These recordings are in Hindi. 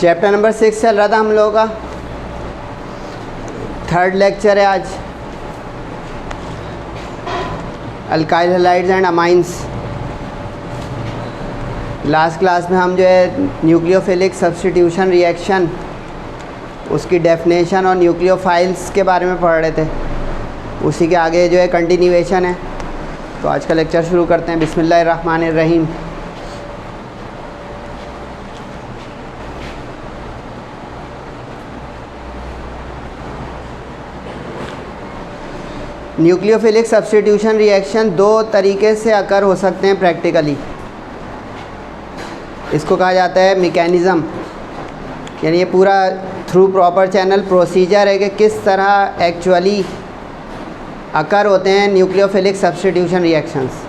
चैप्टर नंबर 6 चल रहा था हम लोगों का, थर्ड लेक्चर है आज, alkyl halides and amines. Last class में हम जो है न्यूक्लियोफिलिक सब्स्टिट्यूशन रिएक्शन, उसकी डेफिनेशन और न्यूक्लियोफाइल्स के बारे में पढ़ रहे थे। उसी के आगे जो है कंटिन्यूएशन है। तो आज का लेक्चर शुरू करते हैं। बिस्मिल्लाहिर्रहमानिर्रहीम। न्यूक्लियोफिलिक सब्स्टिट्यूशन रिएक्शन दो तरीके से अकर हो सकते हैं प्रैक्टिकली। इसको कहा जाता है मैकेनिज़्म, यानी ये पूरा थ्रू प्रॉपर चैनल प्रोसीजर है कि किस तरह एक्चुअली अकर होते हैं न्यूक्लियोफिलिक सब्स्टिट्यूशन रिएक्शंस।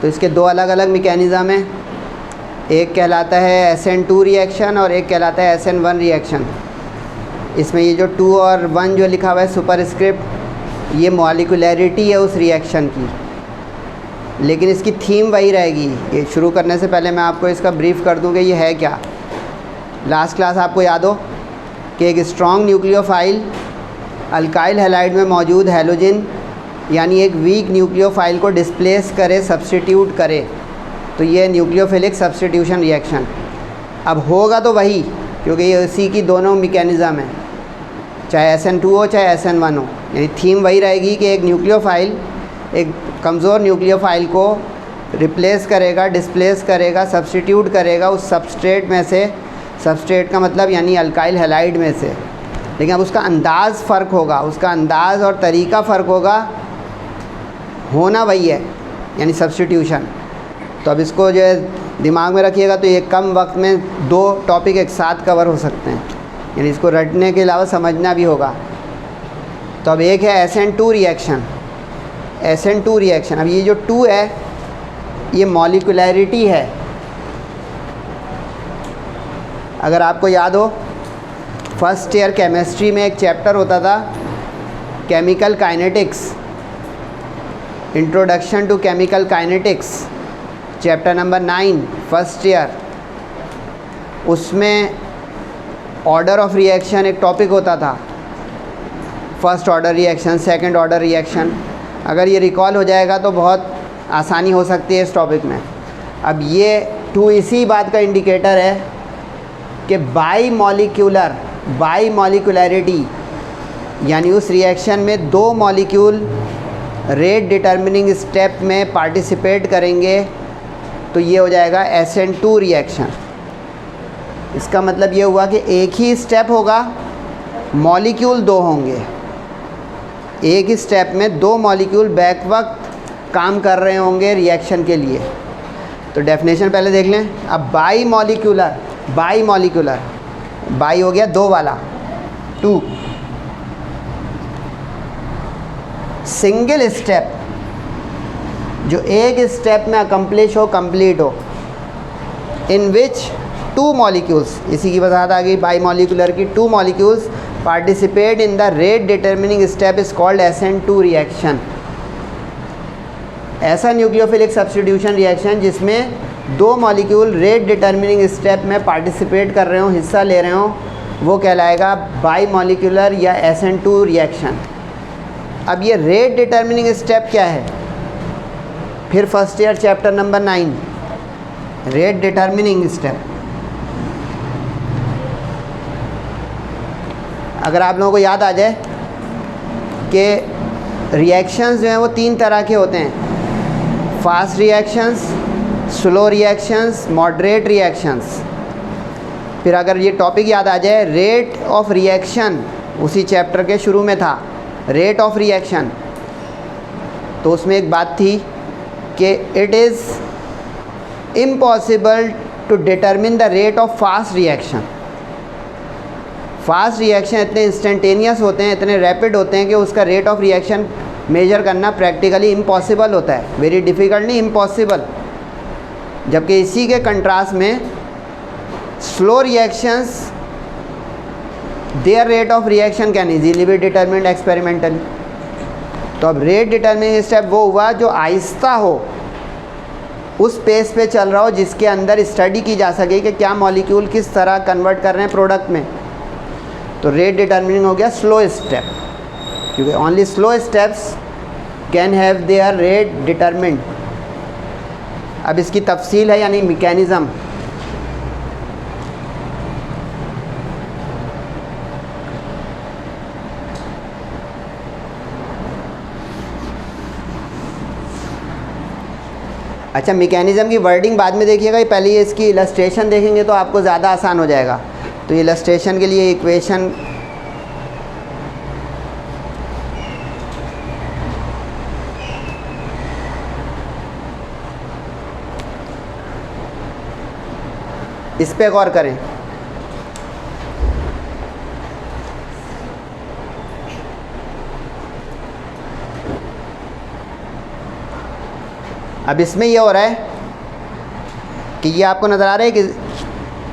तो इसके दो अलग अलग मैकेनिज़्म हैं। एक कहलाता है SN2 रिएक्शन और एक कहलाता है SN1 रिएक्शन। इसमें ये जो 2 और 1 जो लिखा हुआ है सुपरस्क्रिप्ट, ये मॉलिक्यूलैरिटी है उस रिएक्शन की, लेकिन इसकी थीम वही रहेगी। ये शुरू करने से पहले मैं आपको इसका ब्रीफ कर दूं कि ये है क्या। लास्ट क्लास आपको याद हो कि एक स्ट्रॉन्ग न्यूक्लियोफाइल अल्काइल हैलाइड में मौजूद हैलोजन यानी एक वीक न्यूक्लियोफाइल को डिस्प्लेस करे, सब्स्टिट्यूट करे, तो ये न्यूक्लियोफिलिक सब्स्टिट्यूशन रिएक्शन। अब होगा तो वही, क्योंकि ये इसी की दोनों मैकेनिज़्म है, चाहे SN2 हो चाहे SN1 हो। यानी थीम वही रहेगी कि एक न्यूक्लियोफाइल एक कमज़ोर न्यूक्लियोफाइल को रिप्लेस करेगा, डिस्प्लेस करेगा, सब्स्टिट्यूट करेगा उस सबस्ट्रेट में से। सबस्ट्रेट का मतलब यानी अल्काइल हैलाइड में से। लेकिन अब उसका अंदाज़ फ़र्क होगा, उसका अंदाज़ और तरीका फ़र्क होगा, होना वही है, यानी सब्स्टिट्यूशन। तो अब इसको जो है दिमाग में रखिएगा, तो ये कम वक्त में दो टॉपिक एक साथ कवर हो सकते हैं, यानी इसको रटने के अलावा समझना भी होगा। तो अब एक है SN2 रिएक्शन। SN2 रिएक्शन, अब ये जो 2 है ये मॉलिक्यूलैरिटी है। अगर आपको याद हो फर्स्ट ईयर केमिस्ट्री में एक चैप्टर होता था chemical kinetics, introduction to chemical kinetics, chapter number 9 first year. उसमें ऑर्डर ऑफ रिएक्शन एक टॉपिक होता था, first order reaction, second order reaction. अगर ये रिकॉल हो जाएगा तो बहुत आसानी हो सकती है इस टॉपिक में। अब ये 2 इसी बात का इंडिकेटर है कि बाई मॉलिक्यूलैरिटी, यानी उस रिएक्शन में 2 मॉलिक्यूल रेट डिटर्मिनिंग स्टेप में पार्टिसिपेट करेंगे, तो ये हो जाएगा SN2 रिएक्शन। इसका मतलब ये हुआ कि एक ही स्टेप होगा, मॉलिक्यूल 2 होंगे। एक ही स्टेप में 2 मॉलिक्यूल बैक वक्त काम कर रहे होंगे रिएक्शन के लिए। तो डेफिनेशन पहले देख लें। अब बाई मॉलिक्यूलर, बाई हो गया 2 वाला, 2। सिंगल स्टेप, जो एक स्टेप में अकम्प्लिश हो, कंप्लीट हो, इन विच 2 मॉलिक्यूल्स, इसी की वजह आ गई बाई मॉलिक्यूलर की, 2 molecules participate in the rate determining step is called SN2 reaction. ऐसा न्यूक्लियोफिलिक सब्स्टिट्यूशन रिएक्शन जिसमें 2 मॉलिक्यूल रेट डिटर्मिनिंग स्टेप में पार्टिसिपेट कर रहे हों, हिस्सा ले रहे हों, वो कहलाएगा बाई मॉलिक्यूलर या SN2 रिएक्शन। अब ये रेट डिटर्मिनिंग स्टेप क्या है? फिर first year chapter number 9, rate determining step. अगर आप लोगों को याद आ जाए कि रिएक्शंस जो हैं वो 3 तरह के होते हैं, fast reactions, slow reactions, moderate reactions. फिर अगर ये टॉपिक याद आ जाए, रेट ऑफ रिएक्शन उसी चैप्टर के शुरू में था, रेट ऑफ रिएक्शन। तो उसमें एक बात थी कि it is impossible to determine the rate of fast reaction. Fast reaction इतने इंस्टेंटेनियस होते हैं, इतने रैपिड होते हैं कि उसका रेट ऑफ रिएक्शन मेजर करना प्रैक्टिकली इम्पॉसिबल होता है। वेरी डिफ़िकल्ट नहीं, इम्पॉसिबल। जबकि इसी के कंट्रास्ट में slow reactions, their rate of reaction can easily be determined experimentally. तो अब रेट डिटरमिनिंग स्टेप वो हुआ जो आहिस्ता हो, उस पेस पे चल रहा हो जिसके अंदर स्टडी की जा सके कि क्या मॉलिक्यूल किस तरह कन्वर्ट कर रहे हैं प्रोडक्ट में। तो रेट डिटर्मिनिंग हो गया स्लो स्टेप, क्योंकि only slow steps can have their rate determined. अब इसकी तफसील है यानी मैकेनिज़्म। अच्छा, मैकेनिज़्म की वर्डिंग बाद में देखिएगा, पहले ये इसकी इलस्ट्रेशन देखेंगे तो आपको ज़्यादा आसान हो जाएगा। तो इलस्ट्रेशन के लिए इक्वेशन इस पे गौर करें। अब इसमें ये हो रहा है कि ये आपको नज़र आ रहा है कि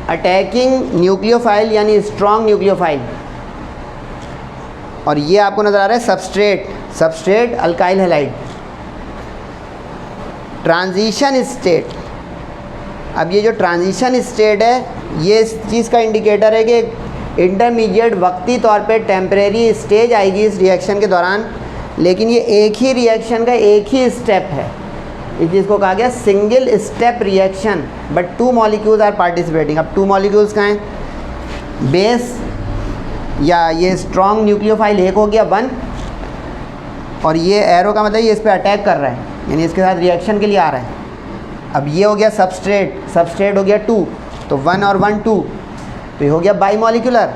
अटैकिंग न्यूक्लियोफाइल यानी स्ट्रॉन्ग न्यूक्लियोफाइल, और ये आपको नज़र आ रहा है substrate alkyl halide transition state. अब ये जो ट्रांजिशन स्टेट है ये इस चीज़ का इंडिकेटर है कि इंटरमीडिएट वक्ती तौर पे टेम्परेरी स्टेज आएगी इस रिएक्शन के दौरान, लेकिन ये एक ही रिएक्शन का एक ही स्टेप है। इस चीज़ को कहा गया single step reaction, but 2 molecules are participating. अब 2 मॉलिक्यूल्स कहाँ हैं? बेस या ये स्ट्रॉन्ग न्यूक्लियोफाइल एक हो गया 1, और ये एरो का मतलब ये इस पर अटैक कर रहा है, यानी इसके साथ रिएक्शन के लिए आ रहा है। अब ये हो गया सबस्ट्रेट हो गया 2, तो 1 और 1 2, तो ये हो गया बाईमॉलिक्यूलर।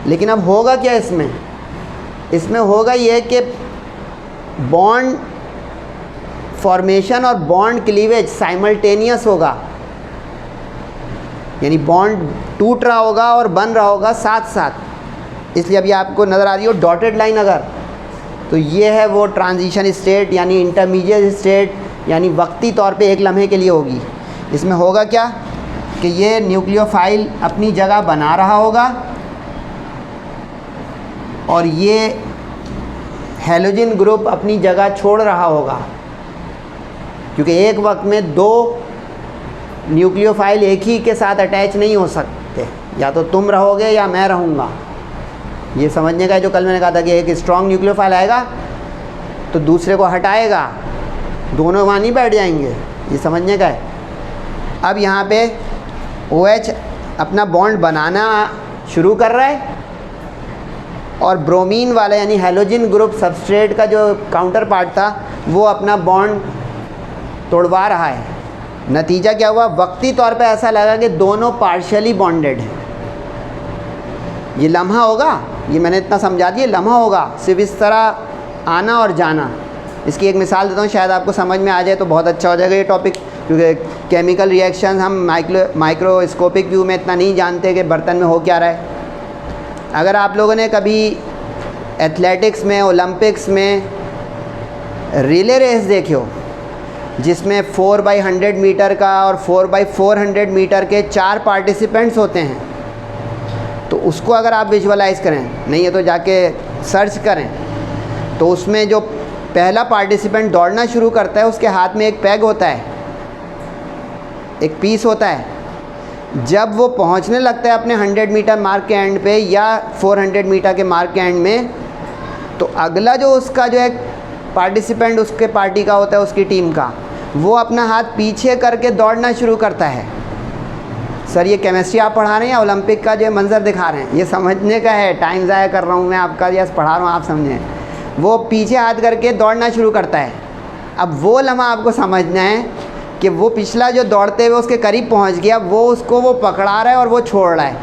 लेकिन अब होगा क्या इसमें होगा ये कि बॉन्ड फॉर्मेशन और बॉन्ड क्लीवेज साइमल्टेनियस होगा, यानी बॉन्ड टूट रहा होगा और बन रहा होगा साथ साथ। इसलिए अभी आपको नज़र आ रही हो डॉटेड लाइन अगर, तो ये है वो ट्रांजिशन स्टेट यानी इंटरमीडिएट स्टेट, यानी वक्ती तौर पे एक लम्हे के लिए होगी। इसमें होगा क्या कि ये न्यूक्लियोफाइल अपनी जगह बना रहा होगा और ये हैलोजन ग्रुप अपनी जगह छोड़ रहा होगा, क्योंकि एक वक्त में 2 न्यूक्लियोफाइल एक ही के साथ अटैच नहीं हो सकते, या तो तुम रहोगे या मैं रहूँगा। ये समझने का है जो कल मैंने कहा था कि एक स्ट्रॉन्ग न्यूक्लियोफाइल आएगा तो दूसरे को हटाएगा, दोनों वहाँ नहीं बैठ जाएंगे, ये समझने का है। अब यहाँ पे OH अपना बॉन्ड बनाना शुरू कर रहा है और ब्रोमीन वाला यानी हैलोजन ग्रुप सबस्ट्रेट का जो काउंटर पार्ट था वो अपना बॉन्ड तोड़वा रहा है। नतीजा क्या हुआ? वक्ती तौर पे ऐसा लगा कि दोनों पार्शियली बॉन्डेड हैं। ये लम्हा होगा, ये मैंने इतना समझा दिया, लम्हा होगा, सिर्फ इस तरह आना और जाना। इसकी एक मिसाल देता हूँ, शायद आपको समझ में आ जाए तो बहुत अच्छा हो जाएगा ये टॉपिक, क्योंकि केमिकल रिएक्शन हम माइक्रोस्कोपिक व्यू में इतना नहीं जानते कि बर्तन में हो क्या रहा है। अगर आप लोगों ने कभी एथलेटिक्स में, ओलंपिक्स में रिले रेस देखे हो जिसमें 4x100 मीटर का और 4x400 मीटर के 4 पार्टिसिपेंट्स होते हैं, तो उसको अगर आप विजुअलाइज़ करें, नहीं है तो जाके सर्च करें, तो उसमें जो पहला पार्टिसिपेंट दौड़ना शुरू करता है उसके हाथ में एक पैग होता है, एक पीस होता है। जब वो पहुंचने लगता है अपने 100 मीटर मार्क के एंड पे या 400 मीटर के मार्क के एंड में, तो अगला जो उसका जो एक पार्टिसिपेंट उसके पार्टी का होता है, उसकी टीम का, वो अपना हाथ पीछे करके दौड़ना शुरू करता है। सर ये केमिस्ट्री आप पढ़ा रहे हैं या ओलंपिक का जो मंजर दिखा रहे हैं? ये समझने का है, टाइम ज़ाया कर रहा हूँ मैं आपका, या पढ़ा रहा हूँ आप समझें। वो पीछे हाथ करके दौड़ना शुरू करता है। अब वो लम्हा आपको समझना है कि वो पिछला जो दौड़ते हुए उसके करीब पहुंच गया, वो उसको वो पकड़ा रहा है और वो छोड़ रहा है,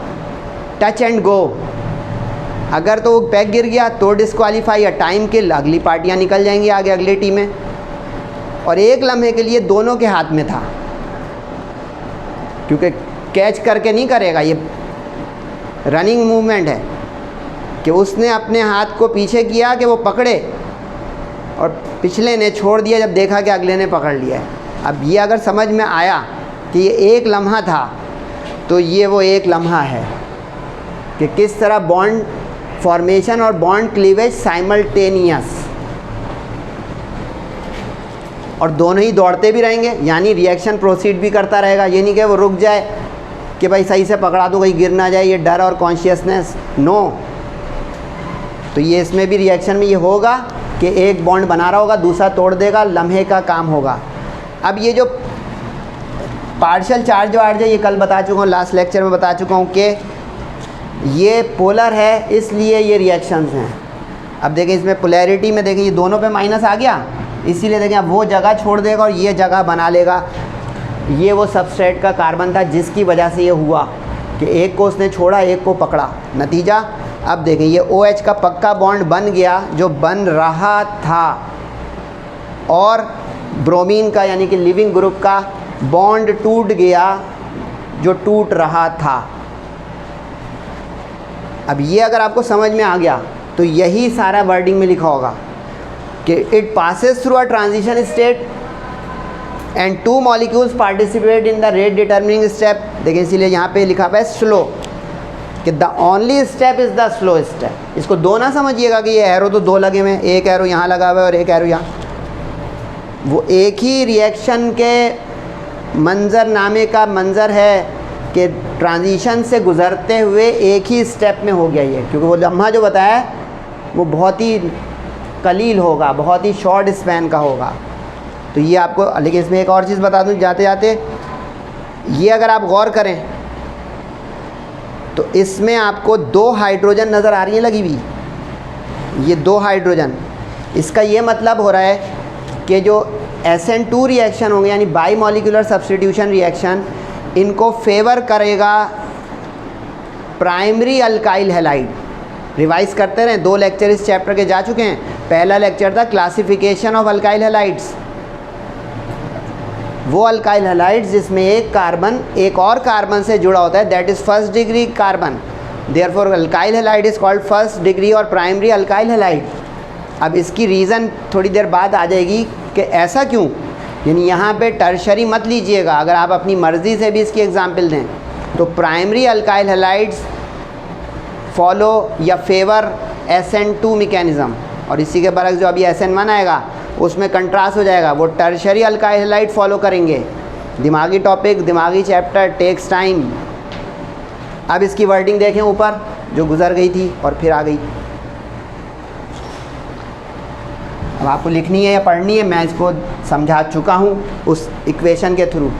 टच एंड गो। अगर तो वो पैक गिर गया तो डिस्क्वालीफाई या टाइम किल, अगली पार्टियां निकल जाएंगी आगे अगली टीमें। और एक लम्हे के लिए दोनों के हाथ में था, क्योंकि कैच करके नहीं करेगा, ये रनिंग मूवमेंट है कि उसने अपने हाथ को पीछे किया कि वो पकड़े और पिछले ने छोड़ दिया जब देखा कि अगले ने पकड़ लिया है। अब ये अगर समझ में आया कि ये एक लम्हा था, तो ये वो एक लम्हा है कि किस तरह बॉन्ड फॉर्मेशन और बॉन्ड क्लीवेज साइमल्टेनियस। और दोनों ही दौड़ते भी रहेंगे, यानी रिएक्शन प्रोसीड भी करता रहेगा। ये नहीं कि वो रुक जाए कि भाई सही से पकड़ा दूँ कहीं गिर ना जाए, ये डर और कॉन्शियसनेस, नो। तो ये इसमें भी रिएक्शन में ये होगा कि एक बॉन्ड बना रहा होगा, दूसरा तोड़ देगा, लम्हे का काम होगा। अब ये जो पार्शियल चार्ज वार्ज है, ये कल बता चुका हूँ, लास्ट लेक्चर में बता चुका हूँ कि ये पोलर है, इसलिए ये रिएक्शंस हैं। अब देखें इसमें पोलैरिटी में देखें ये दोनों पे माइनस आ गया, इसीलिए देखें अब वो जगह छोड़ देगा और ये जगह बना लेगा। ये वो सबस्ट्रेट का कार्बन था जिसकी वजह से ये हुआ कि एक को उसने छोड़ा, एक को पकड़ा। नतीजा अब देखें ये OH का पक्का बॉन्ड बन गया जो बन रहा था, और ब्रोमीन का यानी कि लिविंग ग्रुप का बॉन्ड टूट गया जो टूट रहा था। अब ये अगर आपको समझ में आ गया तो यही सारा वर्डिंग में लिखा होगा कि it passes through a transition state and two molecules participate in the rate determining step. देखिए इसीलिए यहाँ पे लिखा हुआ है स्लो, कि the only step is the slow step. इसको दो ना समझिएगा कि ये एरो तो दो लगे हुए हैं, एक एरो यहाँ लगा हुआ है और एक एरो यहाँ। वो एक ही रिएक्शन के मंजरनामे का मंजर है कि ट्रांजिशन से गुज़रते हुए एक ही स्टेप में हो गया ये, क्योंकि वो लम्हा जो बताया है वो बहुत ही कलील होगा, बहुत ही शॉर्ट स्पैन का होगा। तो ये आपको, लेकिन इसमें एक और चीज़ बता दूँ जाते जाते, ये अगर आप गौर करें तो इसमें आपको 2 हाइड्रोजन नज़र आ रही हैं लगी हुई, ये 2 हाइड्रोजन। इसका ये मतलब हो रहा है कि जो SN2 रिएक्शन होंगे यानी बाई मॉलिक्यूलर सब्स्टिट्यूशन रिएक्शन, इनको फेवर करेगा प्राइमरी अल्काइल हैलाइड। रिवाइज करते रहें, 2 लेक्चर इस चैप्टर के जा चुके हैं। पहला लेक्चर था क्लासिफिकेशन ऑफ अल्काइल हैलाइड्स, वो अल्काइल हैलाइड्स जिसमें एक कार्बन एक और कार्बन से जुड़ा होता है, that is first degree carbon. Therefore alkyl halide is called first degree और प्राइमरी अल्काइल हैलाइड। अब इसकी रीज़न थोड़ी देर बाद आ जाएगी कि ऐसा क्यों, यानी यहाँ पे टर्शरी मत लीजिएगा। अगर आप अपनी मर्ज़ी से भी इसकी एग्जाम्पल दें तो प्राइमरी अल्काइल हैलाइड्स फॉलो या फेवर SN2 मैकेनिज़्म, और इसी के बरक्स जो अभी SN1 आएगा उसमें कंट्रास्ट हो जाएगा, वो टर्शरी अल्काइल हैलाइड फॉलो करेंगे। दिमागी टॉपिक, दिमागी चैप्टर, टेक्स टाइम। अब इसकी वर्डिंग देखें ऊपर जो गुजर गई थी और फिर आ गई। अब आपको लिखनी है या पढ़नी है, मैं इसको समझा चुका हूँ उस इक्वेशन के थ्रू,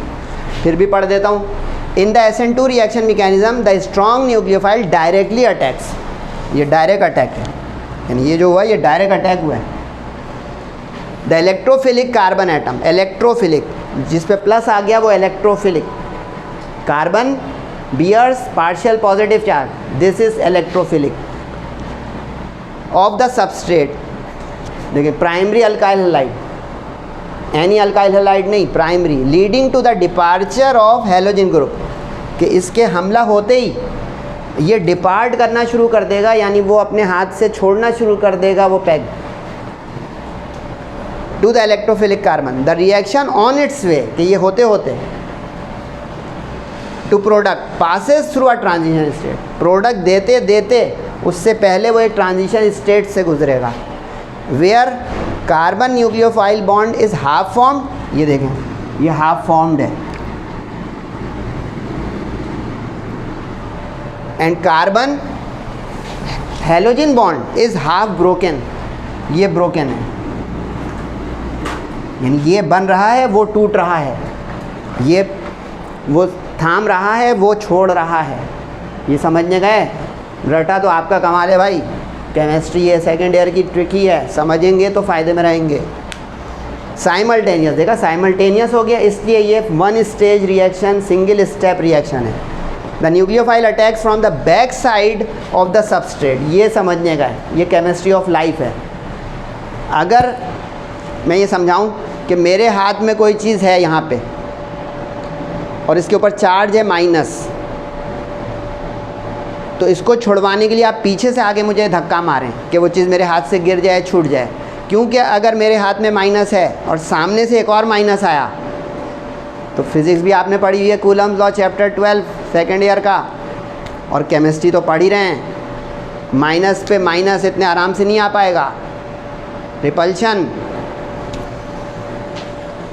फिर भी पढ़ देता हूँ। In the SN2 reaction mechanism the strong nucleophile directly attacks, ये डायरेक्ट अटैक है, यानी ये जो हुआ ये डायरेक्ट अटैक हुआ है। The electrophilic carbon atom, electrophilic जिस पे प्लस आ गया वो electrophilic carbon bears partial positive charge, this is electrophilic of the substrate. देखिए primary alkyl halide, any alkyl halide नहीं, primary, leading to the departure of halogen group, कि इसके हमला होते ही ये डिपार्ट करना शुरू कर देगा, यानी वो अपने हाथ से छोड़ना शुरू कर देगा वो पैग to the electrophilic carbon. The reaction on its way, कि ये होते होते to product passes through a transition state, product देते देते उससे पहले वो एक ट्रांजिशन स्टेट से गुजरेगा, where carbon nucleophile bond is half formed. ये देखें ये हाफ फॉर्म्ड है, and carbon halogen bond is half broken, ये ब्रोकन है, यानी ये बन रहा है वो टूट रहा है, ये वो थाम रहा है वो छोड़ रहा है। ये समझने गए, रटा तो आपका कमाल है भाई, केमिस्ट्री है, सेकेंड ईयर की ट्रिकी है, समझेंगे तो फ़ायदे में रहेंगे। साइमल्टेनियस, देखा साइमल्टेनियस हो गया, इसलिए ये 1 stage reaction, single step reaction है। The nucleophile attacks from the back side of the substrate, ये समझने का है, ये केमिस्ट्री ऑफ लाइफ है। अगर मैं ये समझाऊं कि मेरे हाथ में कोई चीज़ है यहाँ पे और इसके ऊपर चार्ज है माइनस, तो इसको छुड़वाने के लिए आप पीछे से आगे मुझे धक्का मारें कि वो चीज़ मेरे हाथ से गिर जाए, छूट जाए, क्योंकि अगर मेरे हाथ में माइनस है और सामने से एक और माइनस आया, तो फिज़िक्स भी आपने पढ़ी हुई है, Coulomb's law chapter 12 second year का, और केमिस्ट्री तो पढ़ ही रहे हैं। माइनस पे माइनस इतने आराम से नहीं आ पाएगा, रिपल्शन।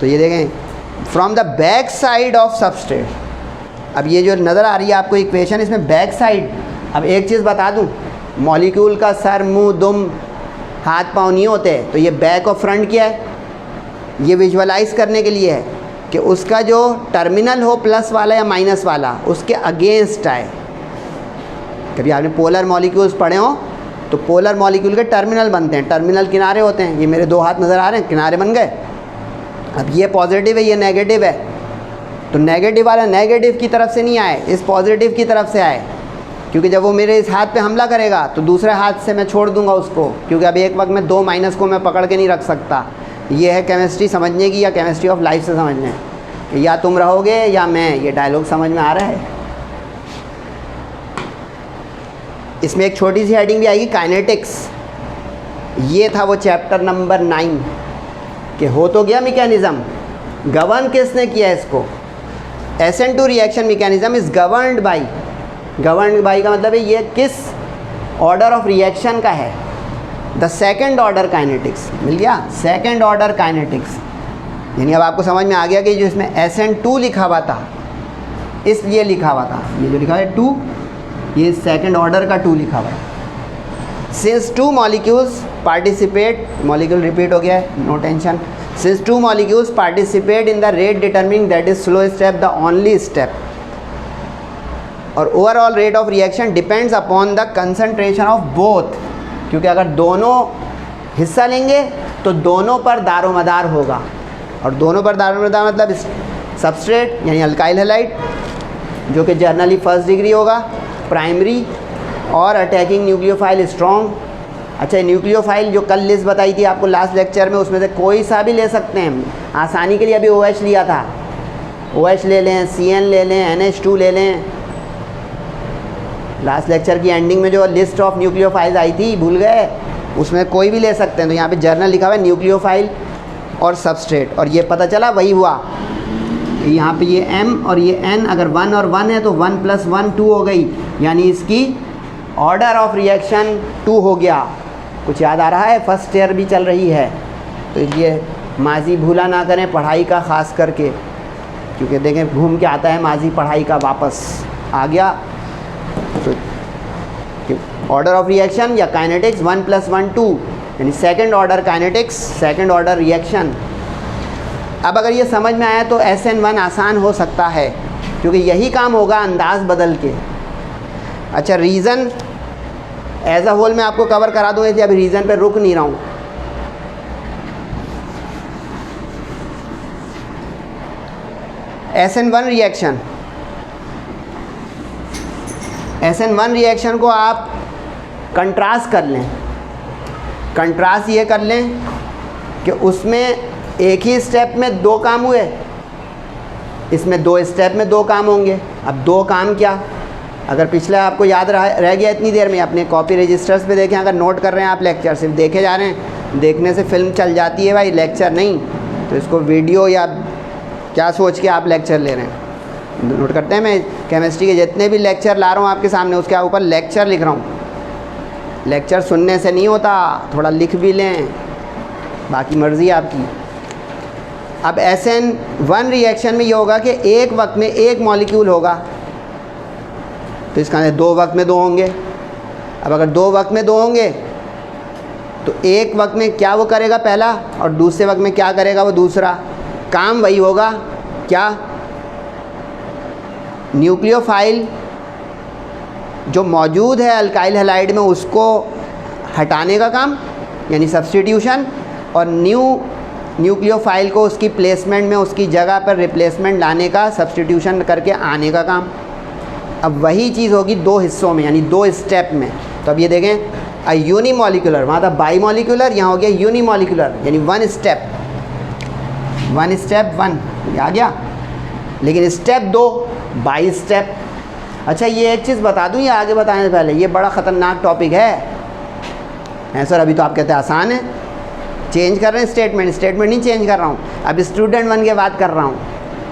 तो ये देखें, from the back side of substrate. अब ये जो नज़र आ रही है आपको इक्वेशन, इसमें बैक साइड, अब एक चीज़ बता दूं, मॉलिक्यूल का सर, मुंह, दुम, हाथ पाँव नहीं होते, तो ये बैक और फ्रंट क्या है, ये विजुअलाइज करने के लिए है कि उसका जो टर्मिनल हो प्लस वाला या माइनस वाला, उसके अगेंस्ट आए। कभी आपने पोलर मॉलिक्यूल्स पढ़े हो तो पोलर मॉलिक्यूल के टर्मिनल बनते हैं, टर्मिनल किनारे होते हैं। ये मेरे 2 हाथ नज़र आ रहे हैं, किनारे बन गए। अब ये पॉजिटिव है, ये नेगेटिव है, तो नेगेटिव वाला नेगेटिव की तरफ से नहीं आए, इस पॉजिटिव की तरफ से आए, क्योंकि जब वो मेरे इस हाथ पे हमला करेगा तो दूसरे हाथ से मैं छोड़ दूंगा उसको, क्योंकि अब एक वक्त में 2 माइनस को मैं पकड़ के नहीं रख सकता। ये है केमिस्ट्री समझने की, या केमिस्ट्री ऑफ लाइफ से समझने कि या तुम रहोगे या मैं। ये डायलॉग समझ में आ रहा है। इसमें एक छोटी सी हेडिंग भी आएगी, काइनेटिक्स। ये था वो चैप्टर नंबर 9 कि हो तो गया मैकेनिज़्म, गवर्न किसने किया इसको। SN2 reaction mechanism is governed by, governed by का मतलब है ये किस ऑर्डर ऑफ रिएक्शन का है, द सेकेंड ऑर्डर काइनेटिक्स। मिल गया, सेकेंड ऑर्डर काइनेटिक्स। यानी अब आपको समझ में आ गया कि जो इसमें SN2 लिखा हुआ था, इसलिए लिखा हुआ था, ये जो लिखा है 2, ये सेकेंड ऑर्डर का 2 लिखा हुआ है। Since 2 molecules participate, molecule repeat हो गया है, no tension. Since 2 molecules participate in the rate determining that is slow step the only step, और overall rate of reaction depends upon the concentration of both, क्योंकि अगर दोनों हिस्सा लेंगे तो दोनों पर दारोमदार होगा, और दोनों पर दारोमदार मतलब सबस्ट्रेट यानी अल्काइल हैलाइड, जो कि जर्नली फर्स्ट डिग्री होगा, प्राइमरी, और अटैकिंग न्यूक्लियोफाइल स्ट्रॉन्ग। अच्छा, न्यूक्लियोफाइल जो कल लिस्ट बताई थी आपको लास्ट लेक्चर में, उसमें से कोई सा भी ले सकते हैं। आसानी के लिए अभी OH लिया था, OH ले लें, CN ले लें, NH2 ले लें। लास्ट लेक्चर की एंडिंग में जो लिस्ट ऑफ न्यूक्लियोफाइल्स आई थी, भूल गए, उसमें कोई भी ले सकते हैं। तो यहाँ पे जर्नल लिखा हुआ है न्यूक्लियोफाइल और सबस्ट्रेट, और ये पता चला वही हुआ। यहाँ पे ये M और ये N, अगर 1 और 1 है तो 1 + 1 2 हो गई, यानी इसकी ऑर्डर ऑफ रिएक्शन 2 हो गया। कुछ याद आ रहा है, फर्स्ट ईयर भी चल रही है, तो ये माजी भूला ना करें पढ़ाई का, ख़ास करके, क्योंकि देखें घूम के आता है माजी पढ़ाई का, वापस आ गया। तो ऑर्डर ऑफ रिएक्शन या काइनेटिक्स 1 + 1 2, यानी second order kinetics, second order reaction. अब अगर ये समझ में आया तो SN1 आसान हो सकता है, क्योंकि यही काम होगा अंदाज बदल के। अच्छा, रीज़न एज अ होल मैं आपको कवर करा दूँ, इसलिए अभी रीज़न पे रुक नहीं रहा हूँ। SN1 रिएक्शन, SN1 रिएक्शन को आप कंट्रास्ट कर लें। कंट्रास्ट ये कर लें कि उसमें एक ही स्टेप में 2 काम हुए, इसमें 2 स्टेप में 2 काम होंगे। अब 2 काम क्या, अगर पिछला आपको याद रह गया इतनी देर में, अपने कॉपी रजिस्टर्स पे देखें। अगर नोट कर रहे हैं आप लेक्चर, सिर्फ देखे जा रहे हैं, देखने से फिल्म चल जाती है भाई, लेक्चर नहीं। तो इसको वीडियो या क्या सोच के आप लेक्चर ले रहे हैं, नोट करते हैं। मैं केमिस्ट्री के जितने भी लेक्चर ला रहा हूँ आपके सामने, उसके ऊपर लेक्चर लिख रहा हूँ। लेक्चर सुनने से नहीं होता, थोड़ा लिख भी लें, बाकी मर्ज़ी आपकी। अब SN1 रिएक्शन में ये होगा कि एक वक्त में एक मॉलिक्यूल होगा, तो इसका 2 वक्त में 2 होंगे। अब अगर 2 वक्त में 2 होंगे तो एक वक्त में क्या वो करेगा पहला, और दूसरे वक्त में क्या करेगा वो दूसरा। काम वही होगा, क्या, न्यूक्लियोफाइल जो मौजूद है अल्काइल हैलाइड में उसको हटाने का काम, यानी सब्स्टिट्यूशन, और न्यूक्लियोफाइल को उसकी प्लेसमेंट में, उसकी जगह पर रिप्लेसमेंट लाने का, सब्स्टिट्यूशन करके आने का काम। अब वही चीज़ होगी 2 हिस्सों में, यानी 2 स्टेप में। तो अब ये देखें, अ यूनिमॉलिक्यूलर, वहाँ था बाईमॉलिक्यूलर, यहाँ हो गया यूनिमॉलिक्यूलर, यानी 1 स्टेप 1 ये आ गया। लेकिन स्टेप 2 बाई स्टेप। अच्छा, ये एक चीज़ बता दूँ या आगे बताने से पहले, ये बड़ा ख़तरनाक टॉपिक है सर। अभी तो आप कहते हैं आसान है, चेंज कर रहे हैं स्टेटमेंट नहीं चेंज कर रहा हूँ, अब स्टूडेंट बन के बात कर रहा हूँ।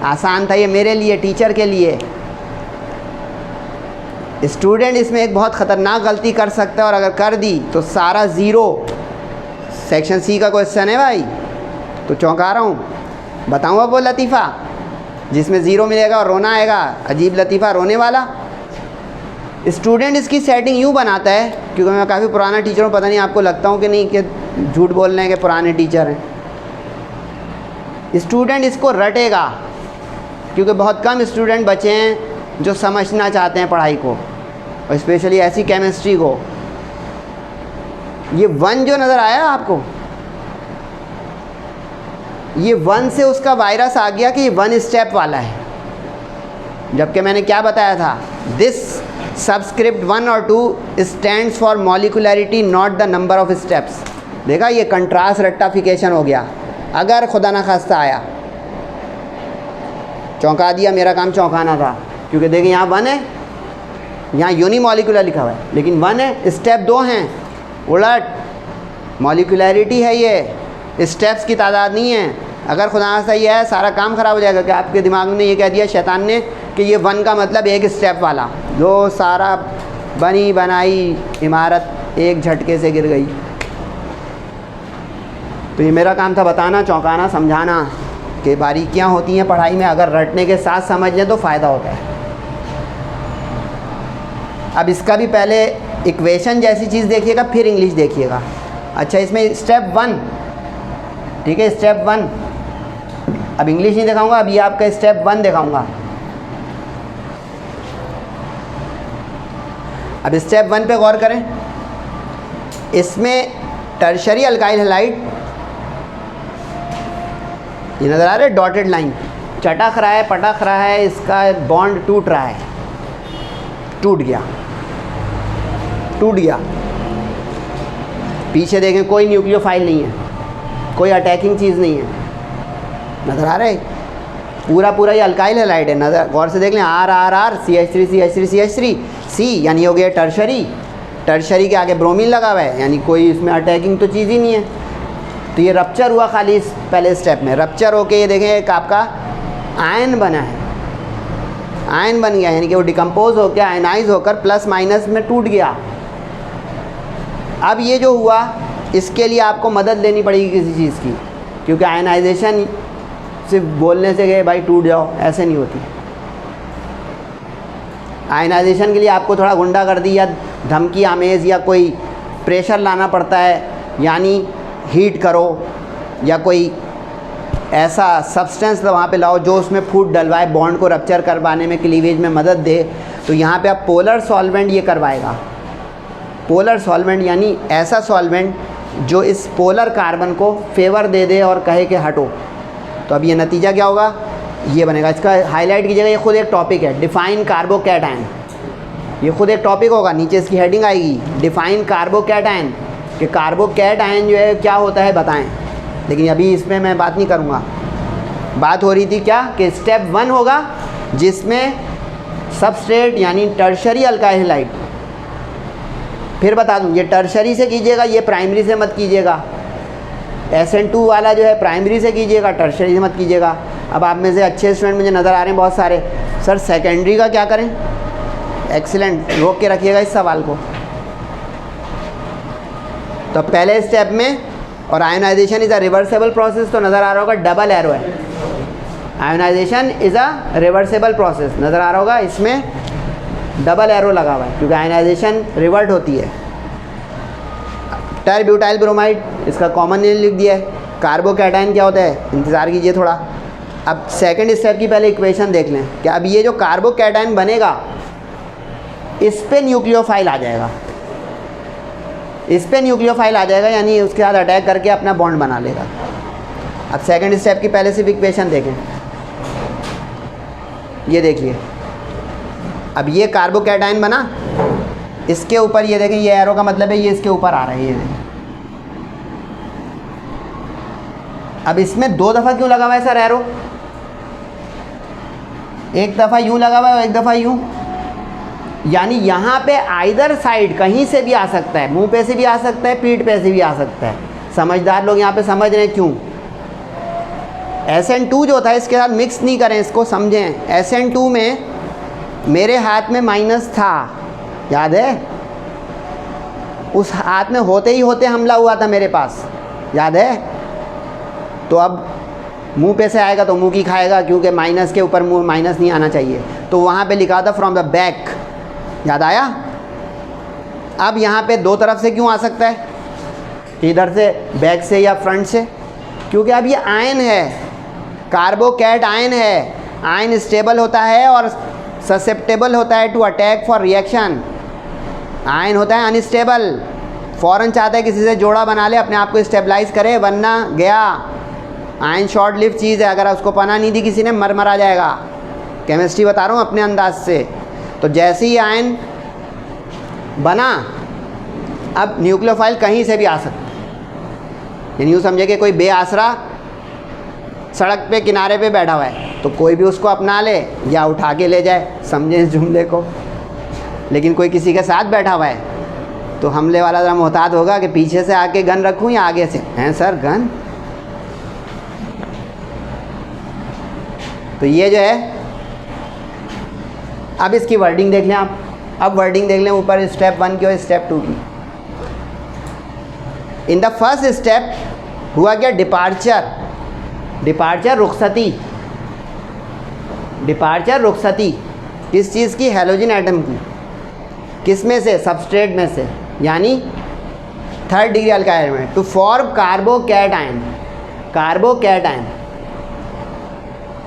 आसान था ये मेरे लिए, टीचर के लिए। स्टूडेंट इसमें एक बहुत ख़तरनाक गलती कर सकता है, और अगर कर दी तो सारा 0। सेक्शन C का क्वेश्चन है भाई, तो चौंका रहा हूँ। बताऊँ अब वो लतीफ़ा जिसमें ज़ीरो मिलेगा और रोना आएगा, अजीब लतीफ़ा रोने वाला। स्टूडेंट इसकी सेटिंग यूँ बनाता है, क्योंकि मैं काफ़ी पुराना टीचर हूँ, पता नहीं आपको लगता हूँ कि नहीं कि झूठ बोल रहे हैं कि पुराने टीचर हैं। स्टूडेंट इसको रटेगा, क्योंकि बहुत कम स्टूडेंट बचे हैं जो समझना चाहते हैं पढ़ाई को, और स्पेशली ऐसी केमिस्ट्री को। ये 1 जो नज़र आया आपको, ये 1 से उसका वायरस आ गया कि ये 1 स्टेप वाला है, जबकि मैंने क्या बताया था, दिस सबस्क्रिप्ट 1 और 2 stands for molecularity not the number of steps. देखा, ये कंट्रास्ट रेक्टिफिकेशन हो गया। अगर खुदा न खास्ता आया, चौंका दिया, मेरा काम चौंकाना था, क्योंकि देखिए यहाँ 1 है, यहाँ यूनिमॉलिकुलर लिखा हुआ है, लेकिन 1 है, स्टेप 2 हैं, उलट मॉलिकुलरिटी है, ये स्टेप्स की तादाद नहीं है। अगर खुदा से ये है, सारा काम ख़राब हो जाएगा कि आपके दिमाग में ये कह दिया शैतान ने कि ये 1 का मतलब 1 स्टेप वाला, जो सारा बनी बनाई इमारत एक झटके से गिर गई। तो ये मेरा काम था बताना, चौंकाना, समझाना कि बारीकियाँ होती हैं पढ़ाई में, अगर रटने के साथ समझ लें तो फ़ायदा होता है। अब इसका भी पहले इक्वेशन जैसी चीज़ देखिएगा, फिर इंग्लिश देखिएगा। अच्छा, इसमें स्टेप 1, ठीक है, स्टेप 1। अब इंग्लिश नहीं दिखाऊंगा, अब ये आपका स्टेप 1 दिखाऊंगा। अब स्टेप 1 पे गौर करें। इसमें टर्शरी अल्काइल हैलाइड, ये नज़र आ रहा है डॉटेड लाइन, चटक रहा है, पटक रहा है, इसका बॉन्ड टूट रहा है, टूट गया, टूट गया। पीछे देखें, कोई न्यूक्लियोफाइल नहीं है, कोई अटैकिंग चीज़ नहीं है, नज़र आ रहा है, पूरा पूरा ये अल्काइल हैलाइड है। नज़र गौर से देख लें, are are are, CH3 CH3 CH3 C, यानी हो गया टर्शरी। टर्शरी के आगे ब्रोमीन लगा हुआ है, यानी कोई इसमें अटैकिंग तो चीज़ ही नहीं है। तो ये रप्चर हुआ खाली इस पहले स्टेप में, रप्चर होके ये देखें एक आपका आयन बना है, आयन बन गया, यानी कि वो डिकम्पोज होकर आयनाइज होकर प्लस माइनस में टूट गया। अब ये जो हुआ, इसके लिए आपको मदद लेनी पड़ेगी किसी चीज़ की, क्योंकि आयनाइजेशन सिर्फ बोलने से गए भाई टूट जाओ, ऐसे नहीं होती। आयनाइजेशन के लिए आपको थोड़ा गुंडागर्दी या धमकी आमेज़ या कोई प्रेशर लाना पड़ता है, यानी हीट करो या कोई ऐसा सब्सटेंस वहाँ पे लाओ जो उसमें फूड डलवाए, बॉन्ड को रप्चर करवाने में, क्लीवेज में मदद दे। तो यहाँ पे आप पोलर सॉल्वेंट ये करवाएगा। पोलर सॉल्वेंट यानी ऐसा सॉल्वेंट जो इस पोलर कार्बन को फेवर दे दे और कहे कि हटो। तो अब ये नतीजा क्या होगा, ये बनेगा। इसका हाईलाइट कीजिएगा, ये खुद एक टॉपिक है, डिफाइन कार्बोकैटायन। ये खुद एक टॉपिक होगा, नीचे इसकी हेडिंग आएगी, डिफाइन कार्बोकैटायन, कि कार्बोकैटायन जो है क्या होता है बताएं। लेकिन अभी इसमें मैं बात नहीं करूँगा। बात हो रही थी क्या कि स्टेप 1 होगा जिसमें सबस्ट्रेट यानी टर्शरी अल्काइल हैलाइड। फिर बता दूं, ये टर्शरी से कीजिएगा, ये प्राइमरी से मत कीजिएगा। SN2 वाला जो है प्राइमरी से कीजिएगा, टर्शरी से मत कीजिएगा। अब आप में से अच्छे स्टूडेंट मुझे नज़र आ रहे हैं बहुत सारे, सर सेकेंडरी का क्या करें? एक्सीलेंट, रोक के रखिएगा इस सवाल को। तो पहले स्टेप में, और ionization is a reversible process, तो नज़र आ रहा होगा डबल एरो है। Ionization is a reversible process, नज़र आ रहा होगा इसमें डबल एरो लगा हुआ है, क्योंकि आयोनाइजेशन रिवर्ट होती है। टरब्यूटाइल ब्रोमाइड, इसका कॉमन नेम लिख दिया है। कार्बोकैटायन क्या होता है, इंतज़ार कीजिए थोड़ा। अब सेकंड स्टेप की पहले इक्वेशन देख लें कि अब ये जो कार्बोकैटायन बनेगा इस पे न्यूक्लियोफाइल आ जाएगा, इस पे न्यूक्लियोफाइल आ जाएगा, यानी उसके साथ अटैक करके अपना बॉन्ड बना लेगा। अब सेकंड स्टेप की पहले सिर्फ इक्वेशन देखें, ये देखिए। अब ये कार्बोकैटायन बना, इसके ऊपर ये देखें, ये एरो का मतलब है ये इसके ऊपर आ रहा है, ये देखें। अब इसमें 2 दफ़ा क्यों लगा हुआ है सर एरो? एक दफ़ा यूँ लगा हुआ है और एक दफ़ा यूँ, यानी यहाँ पे आइदर साइड कहीं से भी आ सकता है, मुंह पे से भी आ सकता है, पीठ पे से भी आ सकता है। समझदार लोग यहाँ पे समझ रहे हैं क्यों। SN2 जो होता है इसके साथ मिक्स नहीं करें, इसको समझें। SN2 में मेरे हाथ में माइनस था, याद है? उस हाथ में होते ही होते हमला हुआ था मेरे पास, याद है? तो अब मुंह पे से आएगा तो मुंह की खाएगा, क्योंकि माइनस के ऊपर मुंह माइनस नहीं आना चाहिए, तो वहाँ पे लिखा था फ्रॉम द बैक। याद आया? अब यहाँ पे दो तरफ से क्यों आ सकता है, इधर से बैक से या फ्रंट से? क्योंकि अब ये आयन है, कार्बोकैट आयन है। आयन स्टेबल होता है और ससेप्टेबल होता है to attack for reaction. Ion होता है अनस्टेबल, फ़ौरन चाहता है किसी से जोड़ा बना ले, अपने आप को स्टेबलाइज करे, वरना गया। आयन शॉर्ट लिव चीज़ है, अगर उसको पना नहीं दी किसी ने मर जाएगा। केमिस्ट्री बता रहा हूँ अपने अंदाज से। तो जैसे ही आयन बना, अब न्यूक्लियोफाइल कहीं से भी आ सकता है। यानी यूँ समझे कि कोई बेआसरा सड़क पे किनारे पे बैठा हुआ है, तो कोई भी उसको अपना ले या उठा के ले जाए, समझे इस जुमले को। लेकिन कोई किसी के साथ बैठा हुआ है तो हमले वाला ज़रा मोहतात होगा कि पीछे से आके गन रखूं या आगे से। हैं सर गन? तो ये जो है, अब इसकी वर्डिंग देख लें आप। अब वर्डिंग देख लें ऊपर स्टेप 1 की और स्टेप 2 की। इन द फर्स्ट स्टेप हुआ क्या? डिपार्चर रुखसती। डिपार्चर रुखसती किस चीज़ की? हैलोजन एटम की। किस में से? सबस्ट्रेट में से, यानी थर्ड डिग्री अल्काइल में, to form carbocation. Carbocation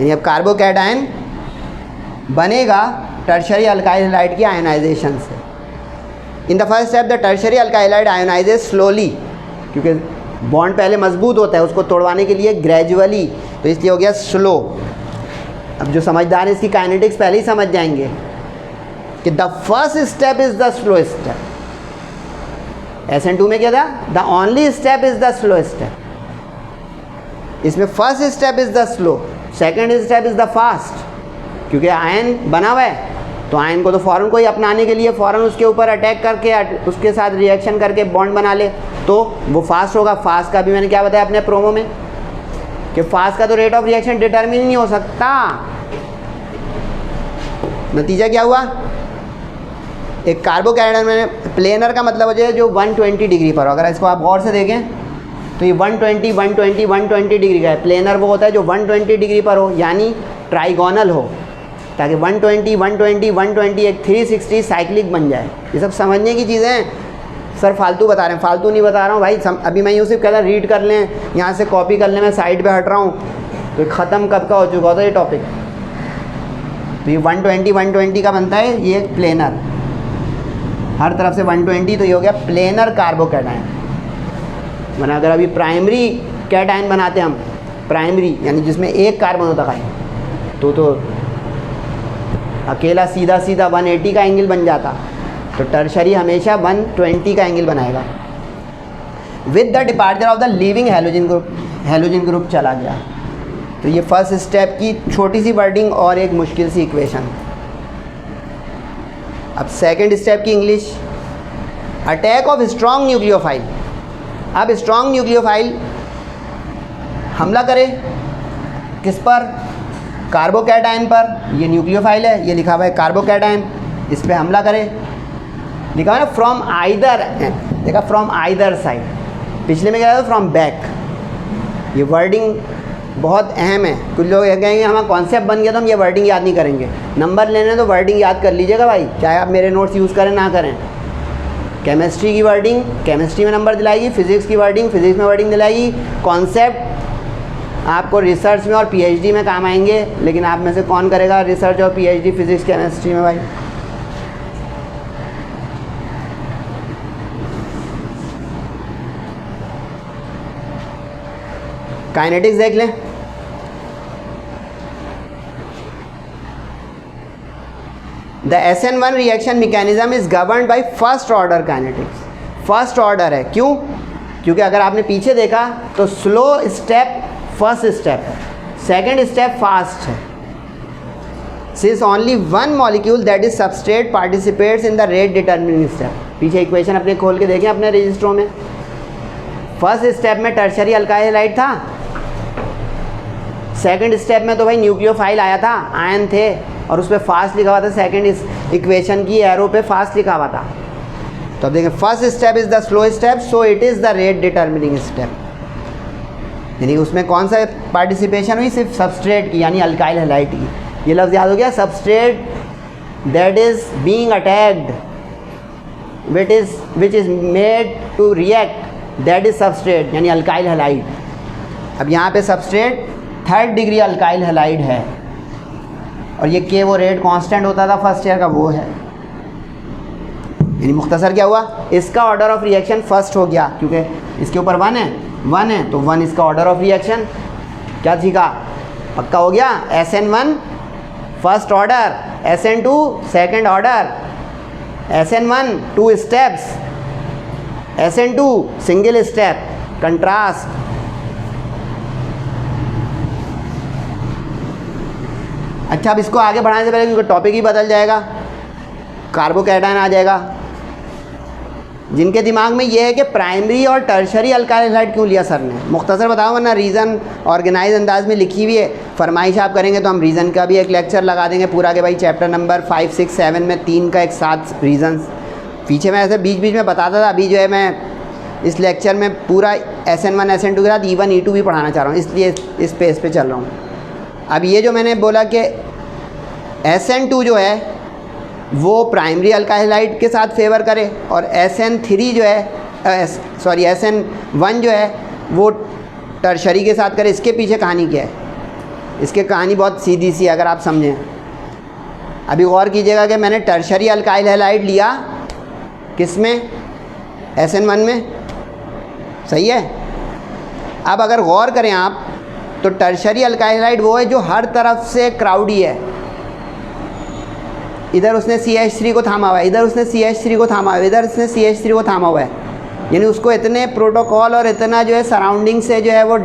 यानी अब कार्बोकैट आयन बनेगा टर्शरी अल्काइल हैलाइड की आयोनाइजेशन से। In the first step the tertiary alkyl halide ionizes slowly, क्योंकि बॉन्ड पहले मजबूत होता है, उसको तोड़वाने के लिए ग्रेजुअली, तो इसलिए हो गया स्लो। अब जो समझदार है इसकी काइनेटिक्स पहले ही समझ जाएंगे कि the first step is the slow step. SN2 में क्या था? The only step is the slow step. इसमें first step is the slow, second step is the fast. क्योंकि आयन बना हुआ है तो आयन को तो फ़ौरन कोई अपनाने के लिए फ़ौरन उसके ऊपर अटैक करके उसके साथ रिएक्शन करके बॉन्ड बना ले, तो वो फास्ट होगा। फास्ट का भी मैंने क्या बताया अपने प्रोमो में कि फास्ट का तो रेट ऑफ रिएक्शन डिटरमिन नहीं हो सकता। नतीजा क्या हुआ? एक कार्बोकैटायन में प्लेनर का मतलब हो जाए जो 120 डिग्री पर हो। अगर इसको आप गौर से देखें तो ये 120 डिग्री का है। प्लेनर वो होता है जो 120 डिग्री पर हो, यानी ट्राइगोनल हो, ताकि 120 एक 360 साइक्लिक बन जाए। ये सब समझने की चीज़ें हैं। सर फालतू बता रहे हैं? फालतू नहीं बता रहा हूँ भाई। अभी मैं यूँ सिर्फ कहता रीड कर लें, यहाँ से कॉपी कर लें, मैं साइड पे हट रहा हूँ तो ख़त्म कब का हो चुका होता ये टॉपिक। तो ये 120 का बनता है ये प्लेनर, हर तरफ से 120, तो ये हो गया प्लेनर कार्बोकैटायन। वरना अगर अभी प्राइमरी कैटायन बनाते हम, प्राइमरी यानी जिसमें एक कार्बन होता है, तो अकेला सीधा 180 का एंगल बन जाता। तो टर्शरी हमेशा 120 का एंगल बनाएगा। With the departure of the living halogen group चला गया। तो ये फर्स्ट स्टेप की छोटी सी वर्डिंग और एक मुश्किल सी इक्वेशन। अब सेकंड स्टेप की English, attack of strong nucleophile. अब स्ट्रॉन्ग न्यूक्लियोफाइल हमला करे किस पर? कार्बोकैटायन पर। ये न्यूक्लियोफाइल है, ये लिखा हुआ है कार्बोकैटायन, इस पर हमला करे। लिखा हुआ है ना फ्रॉम आइदर, देखा फ्रॉम आइदर साइड। पिछले में क्या था? From back. ये वर्डिंग बहुत अहम है। कुछ लोग कहेंगे हमारा कॉन्सेप्ट बन गया तो हम ये वर्डिंग याद नहीं करेंगे। नंबर लेने तो वर्डिंग याद कर लीजिएगा भाई, चाहे आप मेरे नोट्स यूज़ करें ना करें। केमिस्ट्री की वर्डिंग केमिस्ट्री में नंबर दिलाएगी, फिज़िक्स की वर्डिंग फिज़िक्स में वर्डिंग दिलाएगी। कॉन्सेप्ट आपको रिसर्च में और पीएचडी में काम आएंगे, लेकिन आप में से कौन करेगा रिसर्च और पीएचडी फिज़िक्स केमिस्ट्री में भाई? काइनेटिक्स देख लें। The SN1 reaction mechanism is governed by first order kinetics. First order है, क्यों? क्योंकि अगर आपने पीछे देखा तो स्लो स्टेप फर्स्ट स्टेप है, सेकेंड स्टेप फास्ट है। Since only one molecule that is substrate participates in the rate determining step. पीछे इक्वेशन अपने खोल के देखें अपने रजिस्टरों में। फर्स्ट स्टेप में टर्शरी अल्काइल हैलाइड था, सेकंड स्टेप में तो भाई न्यूक्लियोफाइल आया था, आयन थे, और उस पर फास्ट लिखा हुआ था। सेकंड इस इक्वेशन की एरो पे फास्ट लिखा हुआ था। तो अब देखें first step is the slow step, so it is the rate determining step. यानी उसमें कौन सा पार्टिसिपेशन हुई, सिर्फ सबस्ट्रेट की यानी अल्काइल हैलाइड की। ये लफ्ज़ याद हो गया, substrate that is being attacked which is made to react that is substrate यानी अल्काइल हैलाइड। अब यहाँ पे substrate 3rd degree alkyl halide है और ये के वो रेट कांस्टेंट होता था फर्स्ट ईयर का, वो है। यानी मुख्तसर क्या हुआ, इसका ऑर्डर ऑफ रिएक्शन फर्स्ट हो गया क्योंकि इसके ऊपर 1 है तो 1 इसका ऑर्डर ऑफ रिएक्शन। क्या सीखा, पक्का हो गया। SN1 first order, SN2 second order, SN1 2 steps, SN2 single step, contrast. अच्छा, अब इसको आगे बढ़ाने से पहले क्योंकि टॉपिक ही बदल जाएगा, कार्बोकैटायन आ जाएगा। जिनके दिमाग में ये है कि प्राइमरी और टर्शरी अल्काइल हैलाइड क्यों लिया सर ने, मुख्तसर बताओ, वरना रीज़न ऑर्गेनाइज अंदाज में लिखी हुई है। फरमाइश आप करेंगे तो हम रीज़न का भी एक लेक्चर लगा देंगे पूरा के भाई चैप्टर नंबर 5, 6, 7 में 3 का एक साथ रीज़न्स। पीछे मैं ऐसे बीच बीच में बताता था, अभी जो है मैं इस लेक्चर में पूरा SN1 SN2 के साथ E1 E2 भी पढ़ाना चाह रहा हूँ, इसलिए इस पेज पे चल रहा हूँ। अब ये जो मैंने बोला कि SN2 जो है वो प्राइमरी अल्काइल हैलाइड के साथ फेवर करे और SN3 जो है SN1 जो है वो टर्शरी के साथ करे। इसके पीछे कहानी क्या है, इसके कहानी बहुत सीधी सी है अगर आप समझें। अभी गौर कीजिएगा कि मैंने टर्शरी अल्काइल हैलाइड लिया किस में, SN1 में, सही है। अब अगर गौर करें आप तो टर्शरी अल्काइल हैलाइड वो है जो हर तरफ से क्राउडी है। इधर उसने CH3 को थामा हुआ है, इधर उसने CH3 को थामा हुआ है, इधर उसने CH3 को थामा हुआ है। यानी उसको इतने प्रोटोकॉल और इतना जो है सराउंडिंग से जो है वो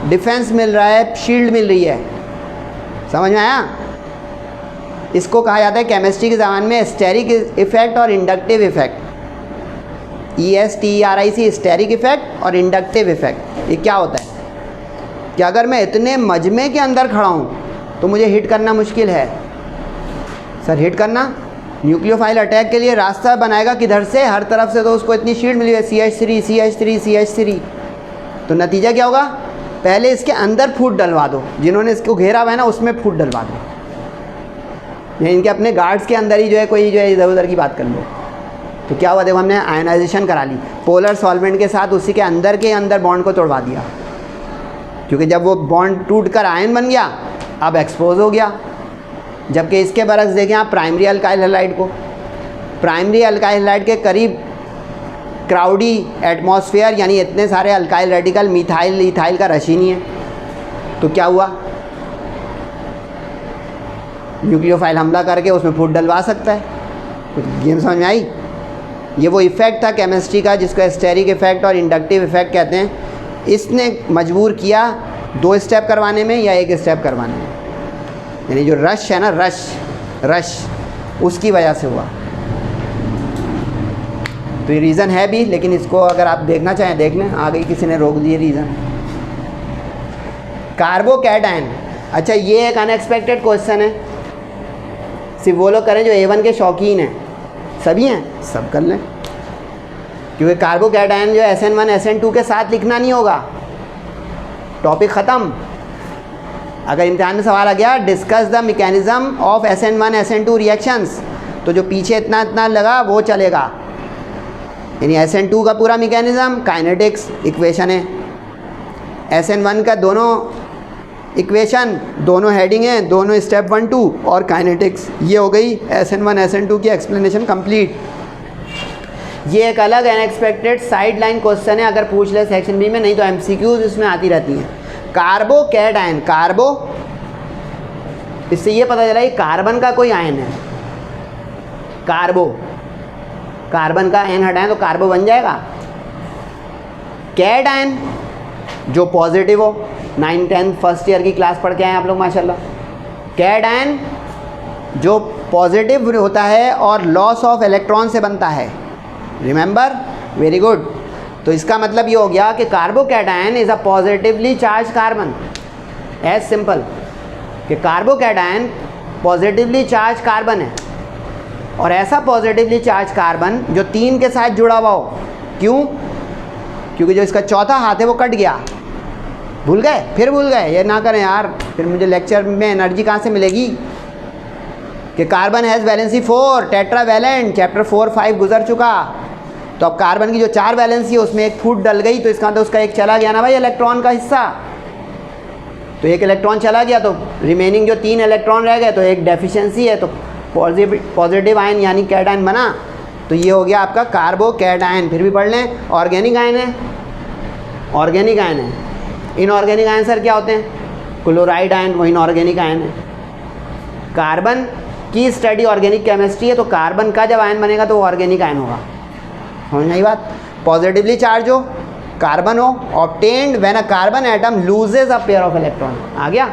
डिफेंस मिल रहा है, शील्ड मिल रही है। समझ में आया? इसको कहा जाता है केमिस्ट्री के ज़माने में स्टेरिक इफेक्ट और inductive effect. ESTERIC, steric effect और इंडक्टिव इफेक्ट। ये क्या होता है कि अगर मैं इतने मजमे के अंदर खड़ा हूँ तो मुझे हिट करना मुश्किल है। सर हिट करना, न्यूक्लियोफाइल अटैक के लिए रास्ता बनाएगा किधर से, हर तरफ से तो उसको इतनी शील्ड मिली है, CH3 CH3 CH3। तो नतीजा क्या होगा, पहले इसके अंदर फूट डलवा दो, जिन्होंने इसको घेरा हुआ है ना उसमें फूट डलवा दो, या इनके अपने गार्ड्स के अंदर ही जो है कोई जो है इधर उधर की बात कर लो। तो क्या हुआ, देखो हमने आयनाइजेशन करा ली, पोलर सॉल्वेंट के साथ उसी के अंदर बॉन्ड को तोड़वा दिया, क्योंकि जब वो बॉन्ड टूट कर आयन बन गया अब एक्सपोज हो गया। जबकि इसके बरक्स देखें आप प्राइमरी अल्काइल हैलाइड को, प्राइमरी अल्काइल हैलाइड के करीब क्राउडी एटमॉस्फेयर यानी इतने सारे अल्काइल रेडिकल, मिथाइल इथाइल का रश ही नहीं है। तो क्या हुआ, न्यूक्लियोफाइल हमला करके उसमें फूट डलवा सकता है। कुछ गेम समझ में आई? ये वो इफ़ेक्ट था केमिस्ट्री का जिसको स्टेरिक इफ़ेक्ट और इंडक्टिव इफ़ेक्ट कहते हैं। इसने मजबूर किया 2 स्टेप करवाने में या 1 स्टेप करवाने में, यानी जो रश है ना, रश उसकी वजह से हुआ। तो ये रीज़न है भी, लेकिन इसको अगर आप देखना चाहें देख लें, आ गई किसी ने रोक दिए रीज़न। कार्बोकैटायन, अच्छा ये एक अनएक्सपेक्टेड क्वेश्चन है, सिर्फ वो लोग करें जो A1 के शौकीन हैं। सभी हैं, सब कर लें, क्योंकि कार्बोकैटायन जो SN1 SN2 के साथ लिखना नहीं होगा, टॉपिक ख़त्म। अगर इम्तिहान में सवाल आ गया discuss the mechanism of SN1 SN2 reactions, तो जो पीछे इतना इतना लगा वो चलेगा। यानी SN2 का पूरा मैकेनिज्म, काइनेटिक्स इक्वेशन है, SN1 का दोनों इक्वेशन, दोनों हेडिंग हैं, दोनों स्टेप 1 2 और काइनेटिक्स। ये हो गई SN1 SN2 की एक्सप्लेनेशन कंप्लीट। ये एक अलग अनएक्सपेक्टेड साइड लाइन क्वेश्चन है, अगर पूछ ले सेक्शन बी में, नहीं तो MCQs इसमें आती रहती हैं। कार्बोकैटायन, कार्बो, इससे ये पता चला कि कार्बन का कोई आयन है। कार्बो, कार्बन का आयन हटाएं तो कार्बो बन जाएगा। कैटायन जो पॉजिटिव हो, 9, 10 फर्स्ट ईयर की क्लास पढ़ के आए आप लोग माशाल्लाह। कैटायन जो पॉजिटिव होता है और लॉस ऑफ इलेक्ट्रॉन से बनता है, रिमेंबर, वेरी गुड। तो इसका मतलब ये हो गया कि carbocation is a positively charge carbon, as simple कि कार्बोकैटायन पॉजिटिवली चार्ज कार्बन है, और ऐसा पॉजिटिवली चार्ज कार्बन जो 3 के साथ जुड़ा हुआ हो। क्यों? क्योंकि जो इसका चौथा हाथ है वो कट गया, भूल गए, फिर भूल गए, ये ना करें यार, फिर मुझे लेक्चर में एनर्जी कहाँ से मिलेगी। कि carbon has valency 4, tetravalent, chapter 4, 5 गुजर चुका। तो अब कार्बन की जो 4 वैलेंसी है उसमें एक फूट डल गई, तो इसका मतलब उसका एक चला गया ना भाई इलेक्ट्रॉन का हिस्सा। तो एक इलेक्ट्रॉन चला गया, तो रिमेनिंग जो 3 इलेक्ट्रॉन रह गए, तो एक डेफिशिएंसी है, तो पॉजिटिव आयन यानी कैटायन बना। तो ये हो गया आपका कार्बोकैटायन। फिर भी पढ़ लें, ऑर्गेनिक आयन है, ऑर्गेनिक आयन है। इनऑर्गेनिक आयन सर क्या होते हैं? क्लोराइड आयन, वो इनऑर्गेनिक आयन है। कार्बन की स्टडी ऑर्गेनिक केमिस्ट्री है, तो कार्बन का जब आयन बनेगा तो वो ऑर्गेनिक आयन होगा। समझ नहीं बात? पॉजिटिवली चार्ज हो, कार्बन हो, obtained when a carbon atom loses a pair of electron. आ गया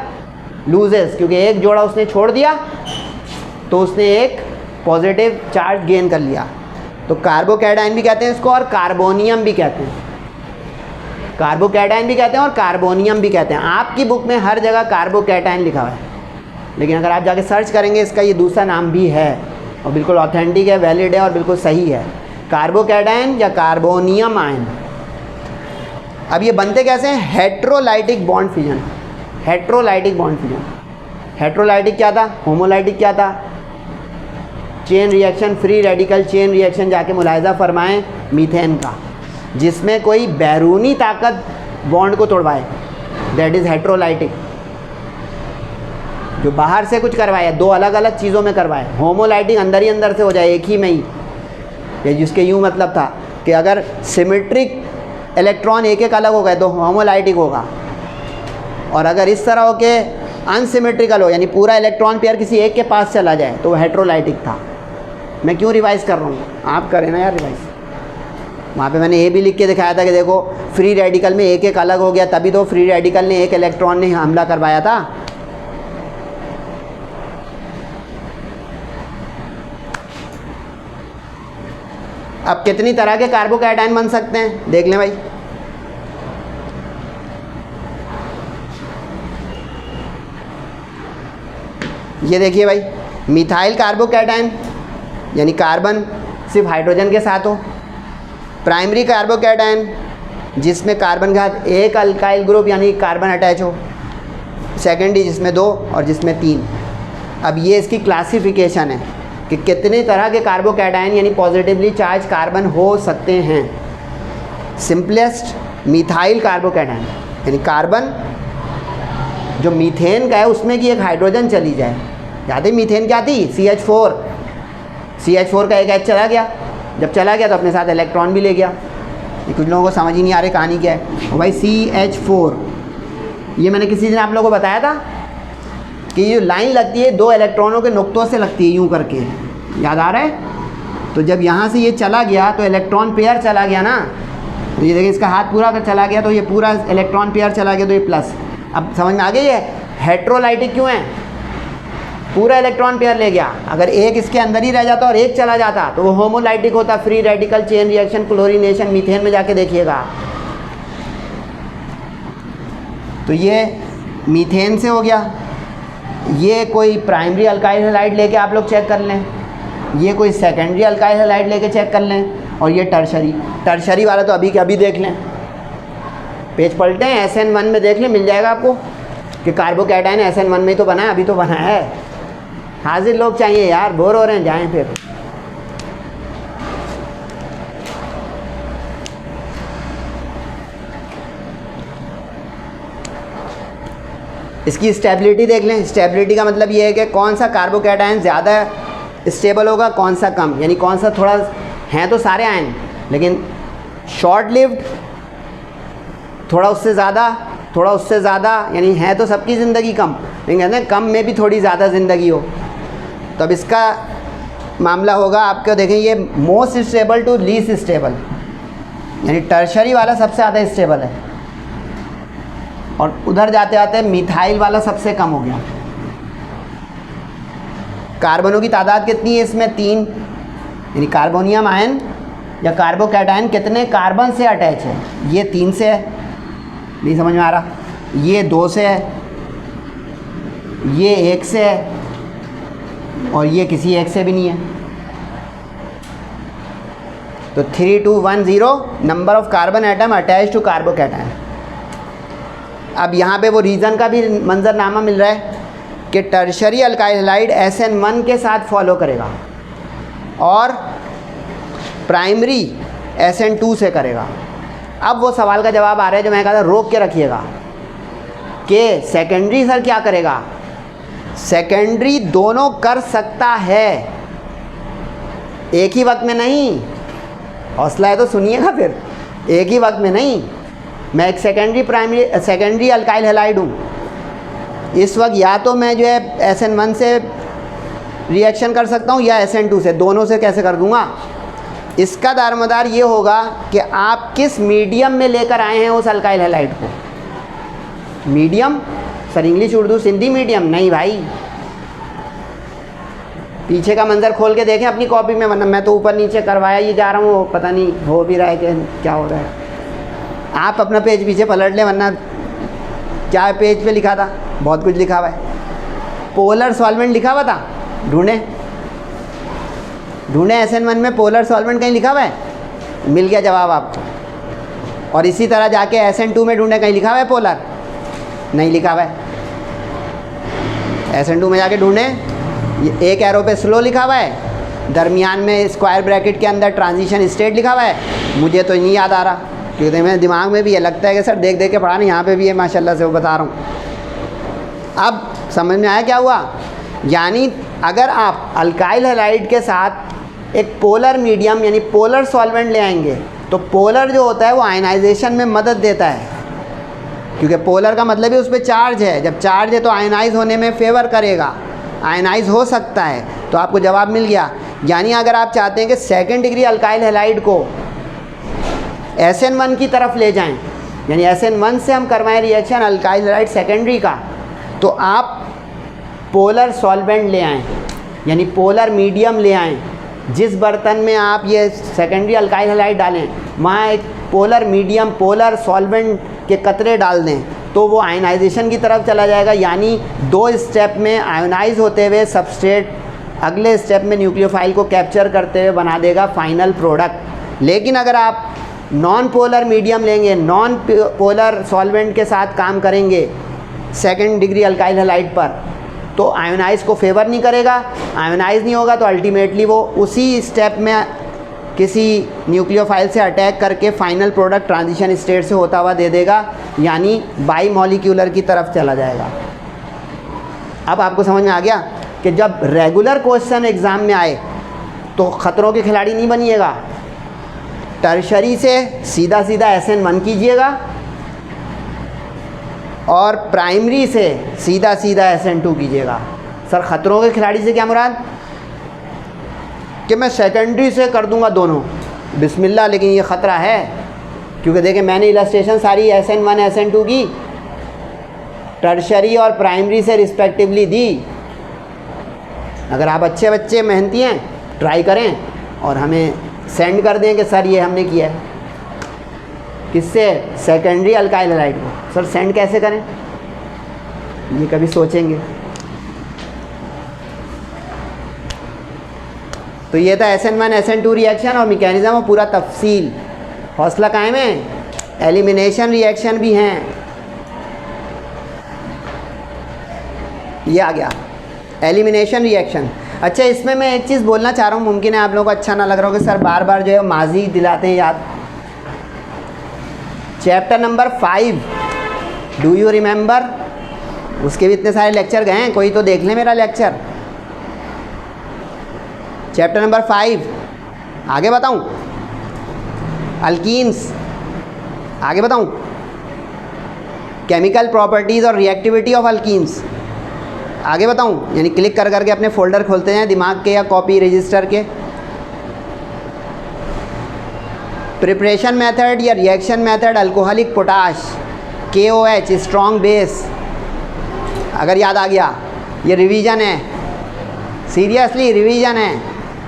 लूजेज, क्योंकि एक जोड़ा उसने छोड़ दिया तो उसने एक पॉजिटिव चार्ज गेन कर लिया। तो कार्बोकैटायन भी कहते हैं इसको, और कार्बोनियम भी कहते हैं। कार्बोकैटायन भी कहते हैं और कार्बोनियम भी कहते हैं। आपकी बुक में हर जगह कार्बोकैटायन लिखा हुआ है, लेकिन अगर आप जाके सर्च करेंगे इसका ये दूसरा नाम भी है, और बिल्कुल ऑथेंटिक है, वैलिड है और बिल्कुल सही है, कार्बोकैटायन या कार्बोनियम आयन। अब ये बनते कैसे हैं? Heterolytic bond fission. Heterolytic bond fission, heterolytic क्या था, होमोलाइटिक क्या था? Chain reaction, free radical chain reaction जाके मुलाहिजा फरमाएं मीथेन का, जिसमें कोई बैरूनी ताकत बॉन्ड को तोड़वाए, दैट इज़ हेट्रोलाइटिक। जो बाहर से कुछ करवाए, दो अलग अलग चीज़ों में करवाए। होमोलाइटिक अंदर ही अंदर से हो जाए, एक ही में ही। ये जिसके यूँ मतलब था कि अगर सिमेट्रिक इलेक्ट्रॉन एक एक अलग हो गए तो होमोलाइटिक होगा, और अगर इस तरह हो के अनसिमेट्रिकल हो, यानी पूरा इलेक्ट्रॉन पेयर किसी एक के पास चला जाए, तो वो हेट्रोलाइटिक था। मैं क्यों रिवाइज़ कर रहा हूँ? आप करें ना यार रिवाइज़। वहाँ पे मैंने ये भी लिख के दिखाया था कि देखो फ्री रेडिकल में एक एक अलग हो गया, तभी तो फ्री रेडिकल ने एक इलेक्ट्रॉन ने हमला करवाया था। अब कितनी तरह के कार्बोकैटायन बन सकते हैं देख लें भाई। ये देखिए भाई, मिथाइल कार्बोकैटायन यानी कार्बन सिर्फ हाइड्रोजन के साथ हो। प्राइमरी कार्बोकैटायन जिसमें कार्बन के साथ एक अल्काइल ग्रुप यानी कार्बन अटैच हो। सेकेंडरी जिसमें 2 और जिसमें 3। अब ये इसकी क्लासिफिकेशन है कि कितने तरह के कार्बोकैटायन यानी पॉजिटिवली चार्ज कार्बन हो सकते हैं। सिंपलेस्ट मिथाइल कार्बोकैटायन यानी कार्बन जो मीथेन का है उसमें कि एक हाइड्रोजन चली जाए। याद है मीथेन क्या थी? CH4। CH4 का एक H चला गया, जब चला गया तो अपने साथ इलेक्ट्रॉन भी ले गया। ये कुछ लोगों को समझ ही नहीं आ रही कहानी क्या है। और भाई CH4 ये मैंने किसी दिन आप लोगों को बताया था कि ये लाइन लगती है 2 इलेक्ट्रॉनों के नुक्तों से लगती है यूँ करके, याद आ रहा है? तो जब यहाँ से ये चला गया तो इलेक्ट्रॉन पेयर चला गया ना, तो ये देखिए इसका हाथ पूरा अगर चला गया तो ये पूरा इलेक्ट्रॉन पेयर चला गया, तो ये प्लस। अब समझ में आ गई है हेट्रोलाइटिक क्यों है? पूरा इलेक्ट्रॉन पेयर ले गया। अगर एक इसके अंदर ही रह जाता और एक चला जाता तो वो होमोलाइटिक होता। Free radical chain reaction chlorination methane में जाके देखिएगा। तो ये मीथेन से हो गया। ये कोई प्राइमरी अल्काइल हैलाइड लेके आप लोग चेक कर लें, ये कोई सेकेंडरी अल्काइल हैलाइड लेके चेक कर लें, और ये टर्शरी वाला तो अभी के अभी देख लें। पेज पलटे हैं, SN1 में देख लें, मिल जाएगा आपको कि कार्बोकैटायन SN1 में ही तो बना है, अभी तो बना है। हाजिर लोग चाहिए यार, बोर हो रहे हैं, जाएं फिर। इसकी स्टेबिलिटी देख लें। स्टेबिलिटी का मतलब ये है कि कौन सा कार्बोकैटायन ज़्यादा स्टेबल होगा, कौन सा कम, यानी कौन सा थोड़ा, हैं तो सारे आयन लेकिन शॉर्ट लिव्ड, थोड़ा उससे ज़्यादा, थोड़ा उससे ज़्यादा, यानी है तो सबकी ज़िंदगी कम, लेकिन कहते हैं कम में भी थोड़ी ज़्यादा ज़िंदगी हो। तो अब इसका मामला होगा आपको, देखें ये most stable to least stable, यानी टर्शरी वाला सबसे ज़्यादा स्टेबल है, और उधर जाते जाते मिथाइल वाला सबसे कम हो गया। कार्बनों की तादाद कितनी है इसमें? 3, यानी कार्बोनियम आयन या कार्बोकैटायन कितने कार्बन से अटैच है? ये 3 से है, नहीं समझ में आ रहा। ये 2 से है, ये 1 से है, और ये किसी एक से भी नहीं है। तो 3 2 1 0 number of carbon atom attach to carbocation. अब यहाँ पे वो रीज़न का भी मंजरनामा मिल रहा है कि टर्शरी अल्काइल हैलाइड SN1 के साथ फॉलो करेगा और प्राइमरी SN2 से करेगा। अब वो सवाल का जवाब आ रहा है जो मैं कहा था रोक के रखिएगा कि सेकेंडरी सर क्या करेगा। सेकेंडरी दोनों कर सकता है, एक ही वक्त में नहीं। हौसला है तो सुनिएगा, फिर एक ही वक्त में नहीं। मैं एक सेकेंडरी अल्काइल हैलाइड हूँ, इस वक्त या तो मैं जो है SN1 से रिएक्शन कर सकता हूँ या SN2 से, दोनों से कैसे कर दूँगा। इसका दारोमदार ये होगा कि आप किस मीडियम में लेकर आए हैं उस अल्काइल हैलाइड को। Medium sir English Urdu Sindhi medium नहीं भाई, पीछे का मंजर खोल के देखें अपनी कॉपी में, वरना मैं तो ऊपर नीचे करवाया ही जा रहा हूँ, पता नहीं हो भी रहा है कि क्या हो रहा है। आप अपना पेज पीछे पलट लें, वरना क्या पेज पे लिखा था, बहुत कुछ लिखा हुआ है। पोलर सॉल्वेंट लिखा हुआ था, ढूंढें SN1 में पोलर सॉल्वेंट कहीं लिखा हुआ है, मिल गया जवाब आपको। और इसी तरह जाके SN2 में ढूंढें, कहीं लिखा हुआ है पोलर, नहीं लिखा हुआ है। SN2 में जाके ढूंढें, एक एरो पे स्लो लिखा हुआ है, दरमियान में स्क्वायर ब्रैकेट के अंदर ट्रांजिशन स्टेट लिखा हुआ है। मुझे तो नहीं याद आ रहा क्योंकि मेरे दिमाग में भी है, लगता है कि सर देख देख के पढ़ा नहीं, यहाँ पे भी है माशाल्लाह से, वो बता रहा हूँ। अब समझ में आया क्या हुआ। यानी अगर आप अल्काइल हैलाइड के साथ एक पोलर मीडियम यानी पोलर सॉल्वेंट ले आएंगे, तो पोलर जो होता है वो आयनाइजेशन में मदद देता है, क्योंकि पोलर का मतलब ही उस पर चार्ज है। जब चार्ज है तो आयनाइज होने में फेवर करेगा, आयनाइज हो सकता है। तो आपको जवाब मिल गया। यानी अगर आप चाहते हैं कि सेकंड डिग्री अल्काइल हैलाइड को SN1 की तरफ ले जाएं, यानी SN1 से हम करवाएं रिएक्शन अल्काइल हैलाइड सेकेंडरी का, तो आप पोलर सॉल्वेंट ले आएं, यानी पोलर मीडियम ले आएं। जिस बर्तन में आप ये सेकेंडरी अल्काइल हैलाइड डालें, वहाँ एक पोलर मीडियम पोलर सॉल्वेंट के कतरे डाल दें, तो वो आयनाइजेशन की तरफ चला जाएगा। यानी 2 स्टेप में आयोनाइज होते हुए सबस्ट्रेट अगले स्टेप में न्यूक्लियोफाइल को कैप्चर करते हुए बना देगा फाइनल प्रोडक्ट। लेकिन अगर आप नॉन पोलर मीडियम लेंगे, नॉन पोलर सॉल्वेंट के साथ काम करेंगे सेकेंड डिग्री अल्काइल हैलाइड पर, तो आयोनाइज को फेवर नहीं करेगा। आयोनाइज नहीं होगा तो अल्टीमेटली वो उसी स्टेप में किसी न्यूक्लियोफाइल से अटैक करके फाइनल प्रोडक्ट ट्रांजिशन स्टेट से होता हुआ दे देगा, यानी बाई मॉलिक्यूलर की तरफ चला जाएगा। अब आपको समझ में आ गया कि जब रेगुलर क्वेश्चन एग्ज़ाम में आए तो ख़तरों के खिलाड़ी नहीं बनिएगा। टर्शरी से सीधा सीधा SN1 कीजिएगा और प्राइमरी से सीधा सीधा SN2 कीजिएगा। सर ख़तरों के खिलाड़ी से क्या मुराद कि मैं सेकेंडरी से कर दूंगा दोनों, बिस्मिल्लाह। लेकिन ये ख़तरा है, क्योंकि देखें मैंने इलस्ट्रेशन सारी SN1 SN2 की टर्शरी और प्राइमरी से रिस्पेक्टिवली दी। अगर आप अच्छे बच्चे मेहनती हैं, ट्राई करें और हमें सेंड कर दें कि सर ये हमने किया है। किससे? सेकेंडरी अल्काइल हैलाइड को। सर सेंड कैसे करें, ये कभी सोचेंगे। तो ये था SN1 SN2 रिएक्शन और मैकेनिज्म और पूरा तफसील। हौसला कायम है। एलिमिनेशन रिएक्शन भी हैं, ये आ गया एलिमिनेशन रिएक्शन। अच्छा, इसमें मैं एक चीज़ बोलना चाह रहा हूँ, मुमकिन है आप लोगों को अच्छा ना लग रहा हो कि सर बार बार जो है माजी दिलाते हैं याद। Chapter number 5 do you remember, उसके भी इतने सारे लेक्चर गए हैं, कोई तो देख ले मेरा लेक्चर। चैप्टर नंबर 5 आगे बताऊं, अल्कीन्स आगे बताऊं, केमिकल प्रॉपर्टीज़ और रिएक्टिविटी ऑफ अल्कीन्स आगे बताऊं, यानी क्लिक कर करके अपने फोल्डर खोलते हैं दिमाग के या कॉपी रजिस्टर के। प्रिपरेशन मेथड या reaction method alcoholic potash KOH strong base, अगर याद आ गया। ये रिवीजन है, सीरियसली रिवीजन है,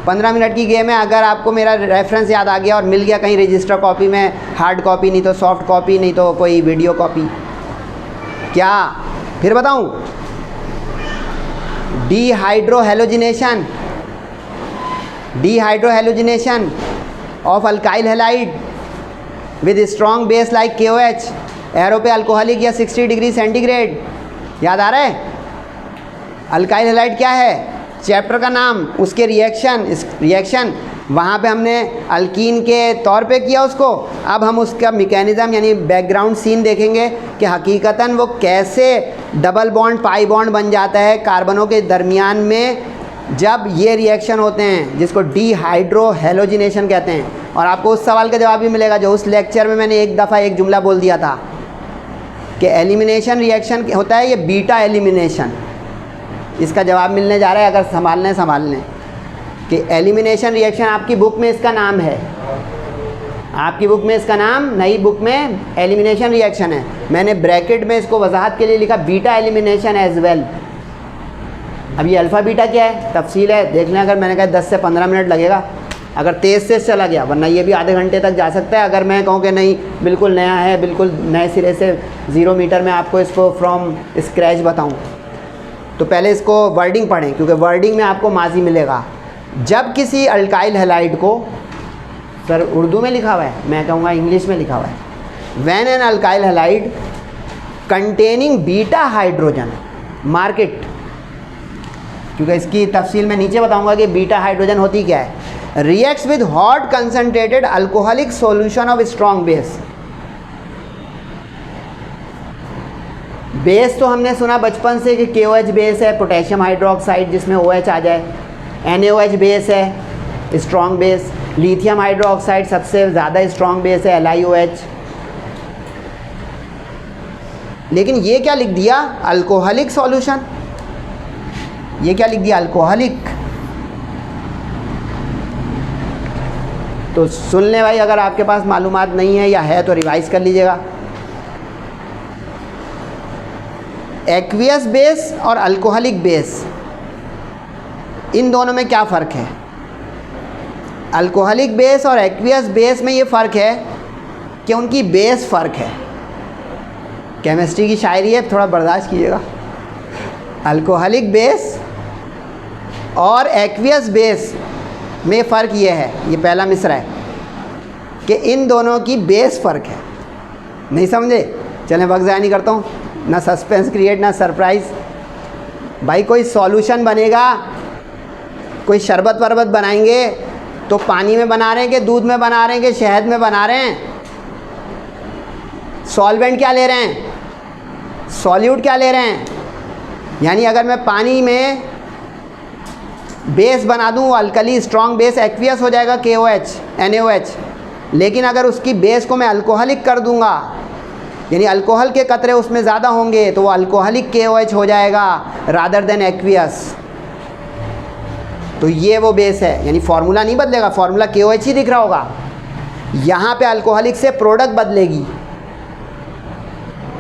15 मिनट की गेम है। अगर आपको मेरा रेफरेंस याद आ गया और मिल गया कहीं रजिस्टर कॉपी में, हार्ड कॉपी नहीं तो सॉफ्ट कॉपी, नहीं तो कोई वीडियो कॉपी, क्या फिर बताऊं? Dehydrohalogenation of alkyl halide with strong base like KOH arrow पे अल्कोहलिक या 60 डिग्री सेंटीग्रेड, याद आ रहा है? अल्काइल हैलाइड क्या है? चैप्टर का नाम, उसके रिएक्शन वहाँ पे हमने अल्कीन के तौर पे किया उसको। अब हम उसका मैकेनिज़्म यानी बैकग्राउंड सीन देखेंगे कि हकीकतन वो कैसे डबल बॉन्ड पाई बॉन्ड बन जाता है कार्बनों के दरमियान में जब ये रिएक्शन होते हैं, जिसको डीहाइड्रो हैलोजिनेशन कहते हैं। और आपको उस सवाल का जवाब भी मिलेगा जो उस लेक्चर में मैंने एक दफ़ा एक जुमला बोल दिया था कि एलिमिनेशन रिएक्शन होता है ये बीटा एलिमिनेशन। इसका जवाब मिलने जा रहा है, अगर संभाल लें कि एलिमिनेशन रिएक्शन आपकी बुक में इसका नाम है, आपकी बुक में इसका नाम, नई बुक में एलिमिनेशन रिएक्शन है। मैंने ब्रैकेट में इसको वजाहत के लिए लिखा बीटा एलिमिनेशन एज वेल। अब ये अल्फ़ा बीटा क्या है, तफसील है, देख लें। अगर मैंने कहा 10 से 15 मिनट लगेगा, अगर तेज़ से चला गया, वरना ये भी आधे घंटे तक जा सकता है। अगर मैं कहूँ कि नहीं बिल्कुल नया है, बिल्कुल नए सिरे से 0 मीटर में आपको इसको फ्रॉम स्क्रैच बताऊँ, तो पहले इसको वर्डिंग पढ़ें, क्योंकि वर्डिंग में आपको माजी मिलेगा। जब किसी अल्काइल हैलाइड को, सर उर्दू में लिखा हुआ है, मैं कहूँगा इंग्लिश में लिखा हुआ है, when an alkyl halide containing beta hydrogen market, क्योंकि इसकी तफसील मैं नीचे बताऊंगा कि बीटा हाइड्रोजन होती क्या है, reacts with hot concentrated alcoholic solution of strong base. Base तो हमने सुना बचपन से कि KOH बेस है, पोटेशियम हाइड्रोक्साइड जिसमें OH आ जाए, NaOH बेस है स्ट्रॉन्ग बेस, लिथियम हाइड्रोक्साइड सबसे ज़्यादा स्ट्रॉन्ग बेस है LiOH। लेकिन ये क्या लिख दिया, अल्कोहलिक सॉल्यूशन, ये क्या लिख दिया, अल्कोहलिक। तो सुन लें भाई, अगर आपके पास मालूमात नहीं है या है तो रिवाइज कर लीजिएगा। एक्वियस बेस और अल्कोहलिक बेस, इन दोनों में क्या फ़र्क है? अल्कोहलिक बेस और एक्वियस बेस में ये फ़र्क है कि उनकी बेस फ़र्क है। केमिस्ट्री की शायरी है, थोड़ा बर्दाश्त कीजिएगा। अल्कोहलिक बेस और एक्वियस बेस में फ़र्क ये है, ये पहला मिसरा है कि इन दोनों की बेस फ़र्क है। नहीं समझे? चलें वक्त ज़ाया नहीं करता हूँ, ना सस्पेंस क्रिएट ना सरप्राइज़। भाई कोई सॉल्यूशन बनेगा, कोई शरबत वरबत बनाएंगे तो पानी में बना रहे हैं कि दूध में बना रहे हैं कि शहद में बना रहे हैं? सॉल्वेंट क्या ले रहे हैं, सॉल्यूट क्या ले रहे हैं? यानी अगर मैं पानी में बेस बना दूँ, अल्कली स्ट्रॉन्ग बेस एक्वियस हो जाएगा KOH NaOH, लेकिन अगर उसकी बेस को मैं अल्कोहलिक कर दूंगा, यानी अल्कोहल के कतरे उसमें ज़्यादा होंगे, तो वो अल्कोहलिक KOH हो जाएगा रादर देन एक्वियस। तो ये वो बेस है, यानी फार्मूला नहीं बदलेगा, फार्मूला KOH ही दिख रहा होगा, यहाँ पे अल्कोहलिक से प्रोडक्ट बदलेगी।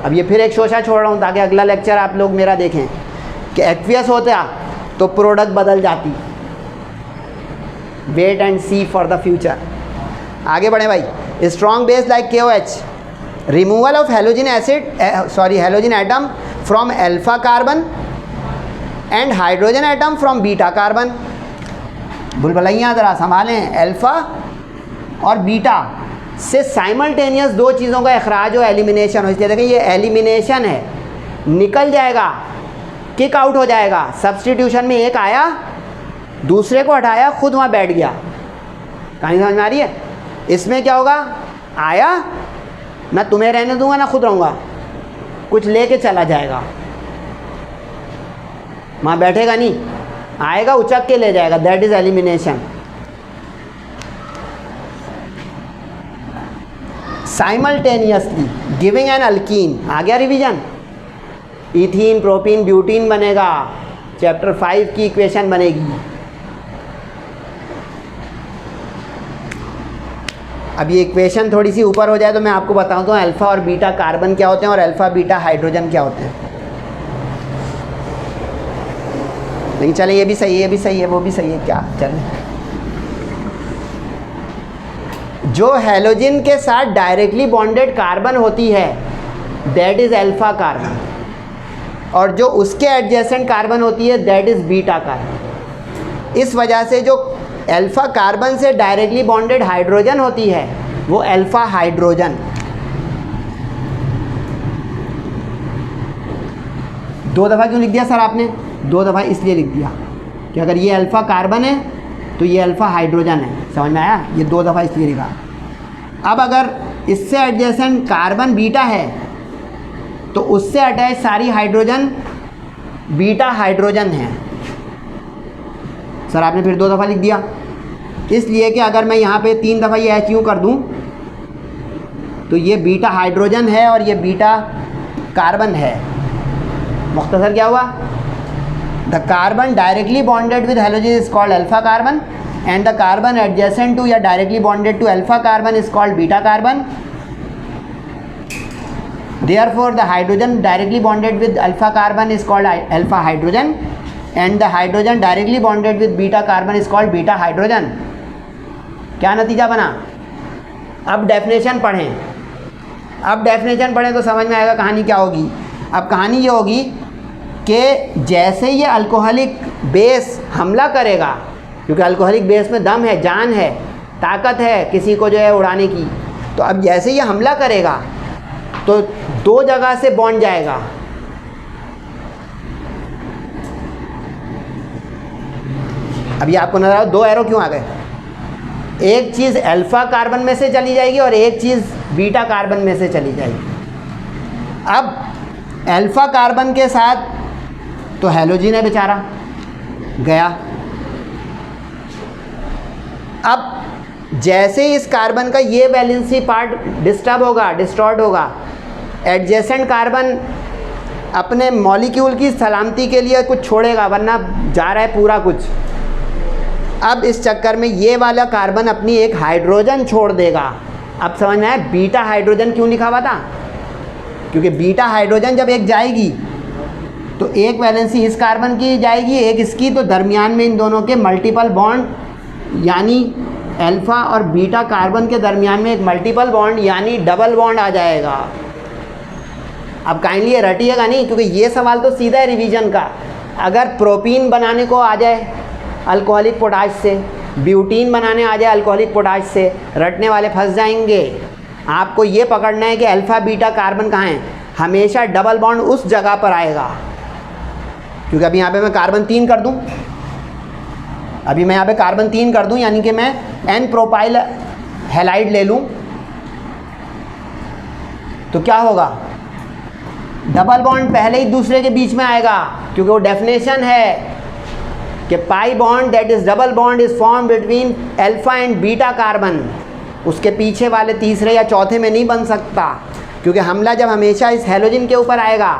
अब ये फिर एक शोशा छोड़ रहा हूँ ताकि अगला लेक्चर आप लोग मेरा देखें कि एक्वियस होता तो प्रोडक्ट बदल जाती। Wait and see for the future. आगे बढ़े भाई। Strong base like KOH, removal of halogen halogen atom from alpha carbon and hydrogen atom from beta carbon. बुलबुलैया ज़रा संभालें, अल्फ़ा और बीटा से साइमल्टेनियस दो चीज़ों का अखराज हो, एलिमिनेशन हो। इसलिए देखें ये एलिमिनेशन है, निकल जाएगा, किक आउट हो जाएगा। सब्सटीट्यूशन में एक आया, दूसरे को हटाया, खुद वहाँ बैठ गया। कहानी समझ में आ रही है? इसमें क्या होगा, आया, ना तुम्हें रहने दूंगा ना खुद रहूँगा, कुछ लेके चला जाएगा, वहाँ बैठेगा नहीं, आएगा उचक के ले जाएगा। That is elimination. Simultaneously giving an alkene. आ गया रिवीजन? इथीन, प्रोपीन, ब्यूटीन बनेगा। चैप्टर 5 की इक्वेशन बनेगी। अब ये इक्वेशन थोड़ी सी ऊपर हो जाए तो मैं आपको बताऊँ तो अल्फ़ा और बीटा कार्बन क्या होते हैं और अल्फ़ा बीटा हाइड्रोजन क्या होते हैं। लेकिन चले ये भी सही है, ये भी सही है, वो भी सही है, क्या चलें। जो हैलोजन के साथ डायरेक्टली बॉन्डेड कार्बन होती है दैट इज़ अल्फ़ा कार्बन, और जो उसके एडजेसेंट कार्बन होती है दैट इज़ बीटा कार्बन। इस वजह से जो अल्फ़ा कार्बन से डायरेक्टली बॉन्डेड हाइड्रोजन होती है वो अल्फ़ा हाइड्रोजन। 2 दफ़ा क्यों लिख दिया सर आपने? 2 दफ़ा इसलिए लिख दिया कि अगर ये अल्फ़ा कार्बन है तो ये अल्फ़ा हाइड्रोजन है। समझ में आया? ये 2 दफ़ा इसलिए लिखा। अब अगर इससे एडजेसेंट कार्बन बीटा है तो उससे अटैच सारी हाइड्रोजन बीटा हाइड्रोजन है। सर आपने फिर 2 दफ़ा लिख दिया, इसलिए कि अगर मैं यहाँ पे 3 दफ़ा ये एच यूँ कर दूँ तो ये बीटा हाइड्रोजन है और ये बीटा कार्बन है। मुख्तसर क्या हुआ? The carbon directly bonded with halogen is called alpha carbon and the carbon adjacent to या directly bonded to alpha carbon is called beta carbon. Therefore, the hydrogen directly bonded with alpha carbon is called alpha hydrogen and the hydrogen directly bonded with beta carbon is called beta hydrogen। क्या नतीजा बना? अब डेफिनेशन पढ़ें। अब डेफिनेशन पढ़ें तो समझ में आएगा कहानी क्या होगी। अब कहानी ये होगी कि जैसे ये अल्कोहलिक बेस हमला करेगा, क्योंकि अल्कोहलिक बेस में दम है, जान है, ताकत है किसी को जो है उड़ाने की, तो अब जैसे ये हमला करेगा तो 2 जगह से बॉन्ड जाएगा। अभी आपको नजर आओ 2 एरो क्यों आ गए? एक चीज़ अल्फा कार्बन में से चली जाएगी और एक चीज़ बीटा कार्बन में से चली जाएगी। अब अल्फा कार्बन के साथ तो हैलोजन है बेचारा, गया। अब जैसे इस कार्बन का ये वैलेंसी पार्ट डिस्टर्ब होगा, डिस्टॉर्ट होगा, एडजेसेंट कार्बन अपने मॉलिक्यूल की सलामती के लिए कुछ छोड़ेगा, वरना जा रहा है पूरा कुछ। अब इस चक्कर में ये वाला कार्बन अपनी एक हाइड्रोजन छोड़ देगा। अब समझ में आया बीटा हाइड्रोजन क्यों लिखा हुआ था? क्योंकि बीटा हाइड्रोजन जब एक जाएगी तो एक वैलेंसी इस कार्बन की जाएगी, एक इसकी, तो दरमियान में इन दोनों के मल्टीपल बॉन्ड, यानी अल्फ़ा और बीटा कार्बन के दरमियान में एक मल्टीपल बॉन्ड यानी डबल बॉन्ड आ जाएगा। अब काइंडली ये रटिएगा नहीं, क्योंकि ये सवाल तो सीधा है रिवीजन का। अगर प्रोपीन बनाने को आ जाए अल्कोहलिक पोटाश से, ब्यूटीन बनाने आ जाए अल्कोहलिक पोटाश से, रटने वाले फंस जाएंगे। आपको ये पकड़ना है कि अल्फ़ा बीटा कार्बन कहाँ है, हमेशा डबल बॉन्ड उस जगह पर आएगा। क्योंकि अभी यहाँ पे मैं कार्बन 3 कर दूँ, अभी मैं यहाँ पे कार्बन 3 कर दूँ, यानी कि मैं एन प्रोपाइल हैलाइड ले लूँ, तो क्या होगा? डबल बॉन्ड पहले ही दूसरे के बीच में आएगा, क्योंकि वो डेफिनेशन है कि pi bond that is double bond is form between alpha and beta carbon. उसके पीछे वाले तीसरे या चौथे में नहीं बन सकता, क्योंकि हमला जब हमेशा इस हैलोजन के ऊपर आएगा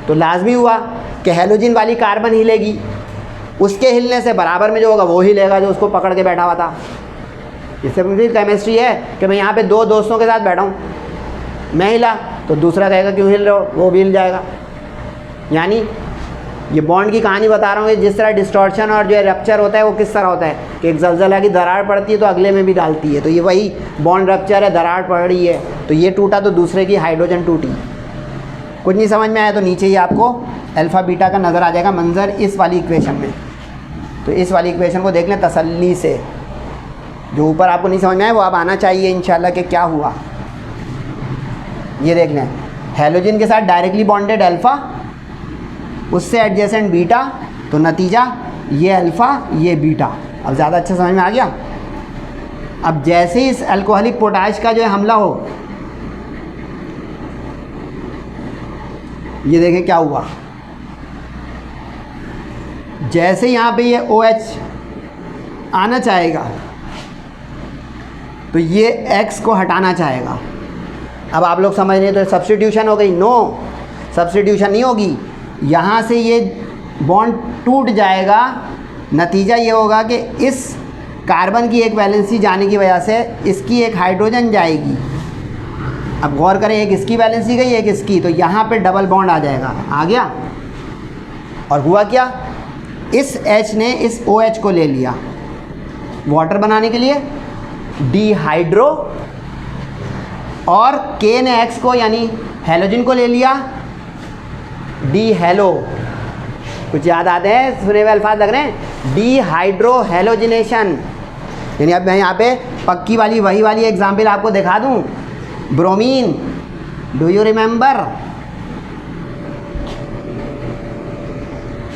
तो लाजमी हुआ कि हैलोजन वाली कार्बन हिलेगी, उसके हिलने से बराबर में जो होगा वो हिलेगा जो उसको पकड़ के बैठा हुआ था। इससे मुझे केमिस्ट्री है कि मैं यहाँ पे 2 दोस्तों के साथ बैठा हूँ, मैं हिला तो दूसरा कहेगा क्यों हिल रहे हो, वो भी हिल जाएगा। यानी ये बॉन्ड की कहानी बता रहा हूँ, जिस तरह डिस्टॉर्शन और जो है रप्चर होता है वो किस तरह होता है कि एक ज़लज़ला की दरार पड़ती है तो अगले में भी डालती है, तो ये वही बॉन्ड रप्चर है, दरार पड़ रही है तो ये टूटा तो दूसरे की हाइड्रोजन टूटी। कुछ नहीं समझ में आया तो नीचे ही आपको अल्फ़ा बीटा का नज़र आ जाएगा मंजर इस वाली इक्वेशन में। तो इस वाली इक्वेशन को देख लें तसल्ली से, जो ऊपर आपको नहीं समझ में आया वो अब आना चाहिए इंशाल्लाह कि क्या हुआ। ये देख लें, हैलोजन के साथ डायरेक्टली बॉन्डेड अल्फ़ा, उससे एडजेसेंट बीटा, तो नतीजा ये अल्फ़ा ये बीटा। अब ज़्यादा अच्छा समझ में आ गया। अब जैसे ही इस अल्कोहलिक पोटाश का जो है हमला हो, ये देखें क्या हुआ। जैसे यहाँ पे ये OH आना चाहेगा तो ये X को हटाना चाहेगा। अब आप लोग समझ रहे हैं तो सब्स्टिट्यूशन हो गई? नो, सब्स्टिट्यूशन नहीं होगी। यहाँ से ये बॉन्ड टूट जाएगा, नतीजा ये होगा कि इस कार्बन की एक वैलेंसी जाने की वजह से इसकी एक हाइड्रोजन जाएगी। अब गौर करें, एक इसकी वैलेंसी गई एक इसकी, तो यहाँ पे डबल बॉन्ड आ जाएगा। आ गया? और हुआ क्या, इस H ने इस OH को ले लिया वाटर बनाने के लिए, डिहाइड्रो, और K ने X को यानी हैलोजन को ले लिया, डी हेलो। कुछ याद आते हैं, सुने हुए अल्फाज लग रहे हैं, डिहाइड्रो हैलोजिनेशन। यानी अब मैं यहाँ पे पक्की वाली वही वाली एग्जाम्पल आपको दिखा दूँ। Bromine, do you remember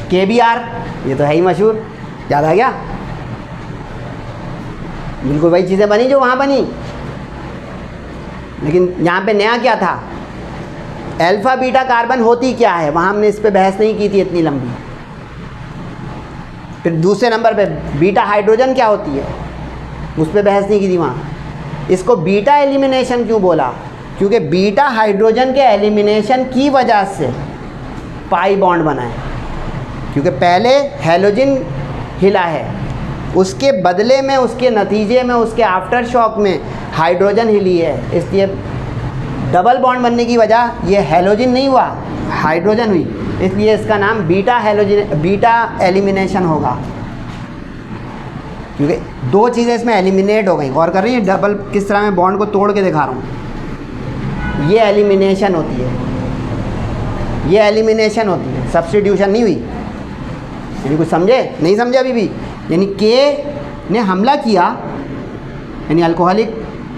KBr, ये तो है ही मशहूर, याद आ गया। बिल्कुल वही चीज़ें बनी जो वहाँ बनी, लेकिन यहाँ पे नया क्या था, अल्फ़ा बीटा कार्बन होती क्या है, वहाँ हमने इस पर बहस नहीं की थी इतनी लंबी। फिर दूसरे नंबर पे बीटा हाइड्रोजन क्या होती है, उस पर बहस नहीं की थी वहाँ। इसको बीटा एलिमिनेशन क्यों बोला, क्योंकि बीटा हाइड्रोजन के एलिमिनेशन की वजह से पाई बॉन्ड बना है, क्योंकि पहले हैलोजन हिला है, उसके बदले में, उसके नतीजे में, उसके आफ्टर शॉक में हाइड्रोजन हिली है, इसलिए डबल बॉन्ड बनने की वजह ये हैलोजन नहीं हुआ, हाइड्रोजन हुई, इसलिए इसका नाम बीटा हैलोजन, बीटा एलिमिनेशन होगा, क्योंकि दो चीज़ें इसमें एलिमिनेट हो गई। गौर कर रही है डबल किस तरह मैं बॉन्ड को तोड़ के दिखा रहा हूँ, ये एलिमिनेशन होती है, ये एलिमिनेशन होती है, सब्स्टिट्यूशन नहीं हुई। यानी कुछ समझे, नहीं समझे अभी भी, यानी के ने हमला किया, यानी अल्कोहलिक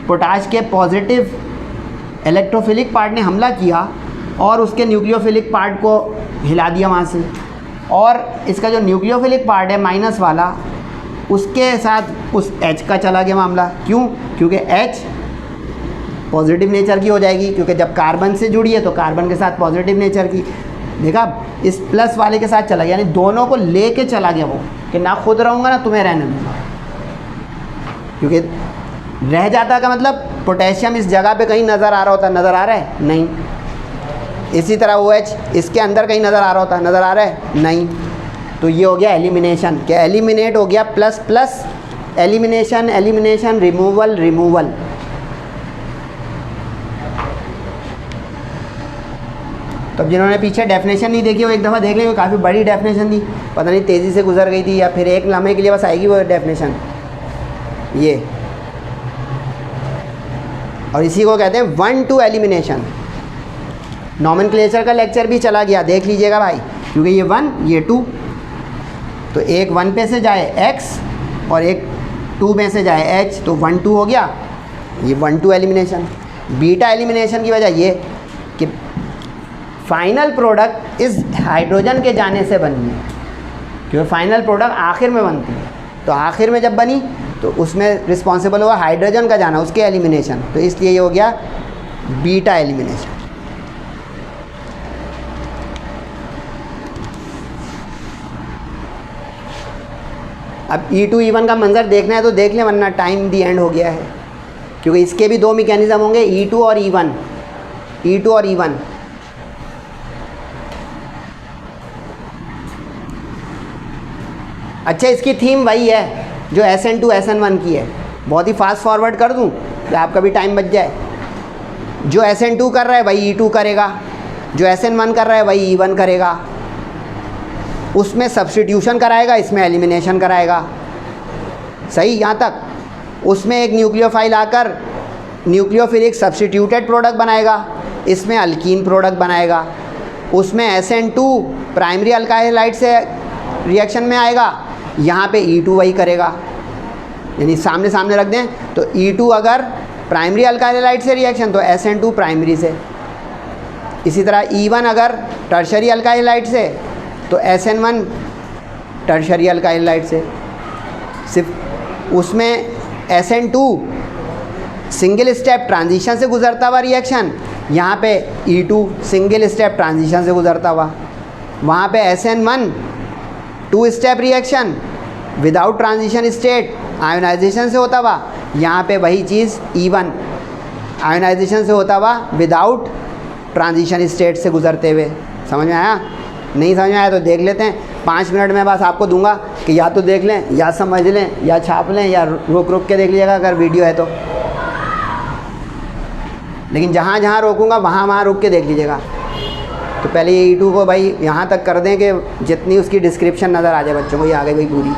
पोटाश के पॉजिटिव इलेक्ट्रोफिलिक पार्ट ने हमला किया और उसके न्यूक्लियोफिलिक पार्ट को हिला दिया वहाँ से, और इसका जो न्यूक्लियोफिलिक पार्ट है माइनस वाला, उसके साथ उस H का चला गया मामला। क्यों, क्योंकि H पॉजिटिव नेचर की हो जाएगी, क्योंकि जब कार्बन से जुड़ी है तो कार्बन के साथ पॉजिटिव नेचर की, देखा इस प्लस वाले के साथ चला गया, यानी दोनों को लेके चला गया वो, कि ना खुद रहूँगा ना तुम्हें रहने दूँगा, क्योंकि रह जाता का मतलब पोटेशियम इस जगह पे कहीं नज़र आ रहा होता, नज़र आ रहा है नहीं, इसी तरह OH इसके अंदर कहीं नज़र आ रहा होता, नज़र आ रहा है नहीं, तो ये हो गया एलिमिनेशन, क्या एलिमिनेट हो गया, plus plus elimination, elimination, removal, removal. तो अब जिन्होंने पीछे डेफिनेशन नहीं देखी वो एक दफ़ा देख लेंगे, काफ़ी बड़ी डेफिनेशन थी, पता नहीं तेज़ी से गुजर गई थी या फिर एक लम्हे के लिए बस आएगी वो डेफिनेशन, ये, और इसी को कहते हैं 1-2 एलिमिनेशन। नॉमेनक्लेचर का लेक्चर भी चला गया, देख लीजिएगा भाई, क्योंकि ये 1 ये 2, तो एक 1 पे से जाए X और एक 2 में से जाए H, तो 1-2 हो गया, ये 1-2 एलिमिनेशन। बीटा एलिमिनेशन की वजह ये कि फाइनल प्रोडक्ट इस हाइड्रोजन के जाने से बनी है, क्योंकि फाइनल प्रोडक्ट आखिर में बनती है, तो आखिर में जब बनी तो उसमें रिस्पॉन्सिबल हुआ हाइड्रोजन का जाना, उसके एलिमिनेशन, तो इसलिए ये हो गया बीटा एलिमिनेशन। अब E2 E1 का मंजर देखना है तो देख लें, वरना टाइम दी एंड हो गया है, क्योंकि इसके भी दो मैकेनिज्म होंगे, E2 और E1, E2 और E1। अच्छा, इसकी थीम वही है जो SN2 SN1 की है, बहुत ही फास्ट फॉरवर्ड कर दूं तो आपका भी टाइम बच जाए। जो SN2 कर रहा है वही E2 करेगा, जो SN1 कर रहा है वही E1 करेगा, उसमें सब्स्टिट्यूशन कराएगा, इसमें एलिमिनेशन कराएगा, सही यहाँ तक। उसमें एक न्यूक्लियोफाइल आकर न्यूक्लियोफिलिक सब्स्टिट्यूटेड प्रोडक्ट बनाएगा, इसमें अल्कीन प्रोडक्ट बनाएगा, उसमें SN2 प्राइमरी अल्काइल से रिएक्शन में आएगा, यहाँ पे E2 वही करेगा, यानी सामने सामने रख दें तो E2 अगर प्राइमरी अल्काइलाइड से रिएक्शन तो SN2 प्राइमरी से, इसी तरह E1 अगर टर्शरी अल्काइलाइड से तो SN1 टर्शरी अल्काइलाइड से। सिर्फ उसमें SN2 सिंगल स्टेप ट्रांजिशन से गुजरता हुआ रिएक्शन, यहाँ पे E2 सिंगल स्टेप ट्रांजिशन से गुजरता हुआ, वहाँ पे SN1 2 step reaction without transition state ionization से होता हुआ, यहाँ पे वही चीज़ E1 आयोनाइजेशन से होता हुआ विदाउट ट्रांजिशन स्टेट से गुजरते हुए। समझ में आया? नहीं समझ में आया तो देख लेते हैं, 5 मिनट में बस आपको दूंगा कि या तो देख लें या समझ लें या छाप लें या रुक रुक के देख लीजिएगा अगर वीडियो है तो, लेकिन जहाँ जहाँ रोकूंगा वहाँ वहाँ रुक के देख लीजिएगा। तो पहले ये E2 को भाई यहाँ तक कर दें कि जितनी उसकी डिस्क्रिप्शन नज़र आ जाए बच्चों को, ये आ गई भाई पूरी।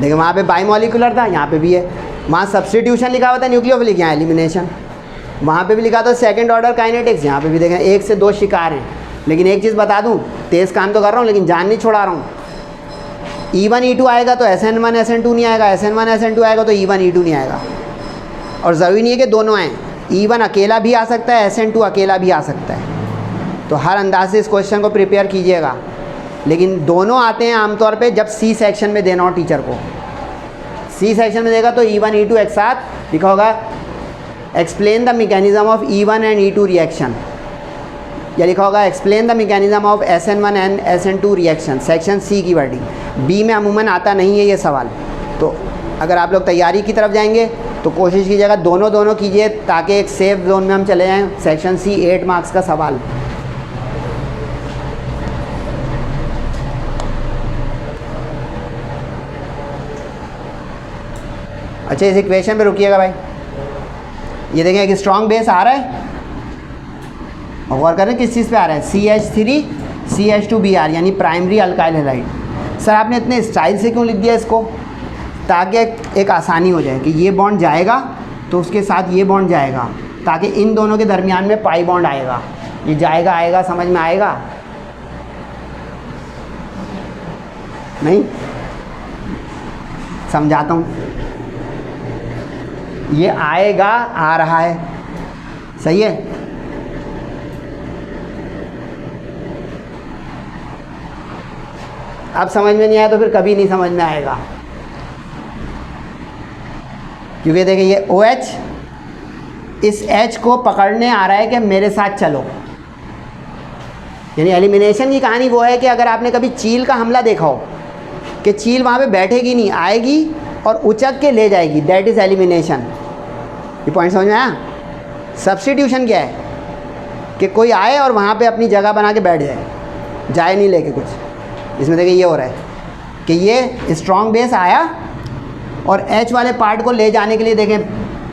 देखिए वहाँ पे बाईमॉलिक्यूलर था, यहाँ पे भी है, वहाँ सब्स्टिट्यूशन लिखा हुआ था न्यूक्लियोफिलिक, यहाँ एलिमिनेशन, वहाँ पे भी लिखा था सेकंड ऑर्डर काइनेटिक्स, यहाँ पे भी देखें 1 से 2 शिकार हैं। लेकिन एक चीज़ बता दूँ, तेज़ काम तो कर रहा हूँ लेकिन जान नहीं छोड़ा रहा हूँ। E1 E2 आएगा तो SN1 SN2 नहीं आएगा, SN1 SN2 आएगा तो E1 E2 नहीं आएगा, और ज़रूरी नहीं है कि दोनों आएँ, E1 अकेला भी आ सकता है, SN2 अकेला भी आ सकता है। तो हर अंदाज से इस क्वेश्चन को प्रिपेयर कीजिएगा। लेकिन दोनों आते हैं आमतौर पे जब सी सेक्शन में देना हो टीचर को। सी सेक्शन में देगा तो E1 E2 एक साथ लिखा होगा, explain the mechanism of E1 and E2 reaction, या लिखा होगा explain the mechanism of SN1 and SN2 reaction, section C की वर्डिंग। बी में अमूमन आता नहीं है ये सवाल। तो अगर आप लोग तैयारी की तरफ जाएंगे तो कोशिश कीजिएगा दोनों कीजिए, ताकि एक सेफ जोन में हम चले जाएँ। सेक्शन सी 8 मार्क्स का सवाल। अच्छा, इस इक्वेशन पे रुकिएगा भाई। ये देखें एक स्ट्रॉन्ग बेस आ रहा है, और गौर करें किस चीज़ पे आ रहा है, CH3 CH2Br, यानी प्राइमरी अल्काइल हैलाइड। सर आपने इतने स्टाइल से क्यों लिख दिया इसको? ताकि एक आसानी हो जाए कि ये बॉन्ड जाएगा तो उसके साथ ये बॉन्ड जाएगा, ताकि इन दोनों के दरमियान में पाई बॉन्ड आएगा। ये जाएगा आएगा, समझ में आएगा? नहीं समझाता हूँ। ये आएगा, आ रहा है, सही है। अब समझ में नहीं आया तो फिर कभी नहीं समझ में आएगा, क्योंकि देखिए ये OH इस H को पकड़ने आ रहा है कि मेरे साथ चलो। यानी एलिमिनेशन की कहानी वो है कि अगर आपने कभी चील का हमला देखा हो कि चील वहाँ पे बैठेगी नहीं, आएगी और उचक के ले जाएगी, दैट इज़ एलिमिनेशन। ये पॉइंट समझ में आया? सब्स्टिट्यूशन क्या है कि कोई आए और वहाँ पे अपनी जगह बना के बैठ जाए, जाए नहीं लेके कुछ। इसमें देखिए ये हो रहा है कि ये स्ट्रॉन्ग बेस आया और H वाले पार्ट को ले जाने के लिए देखें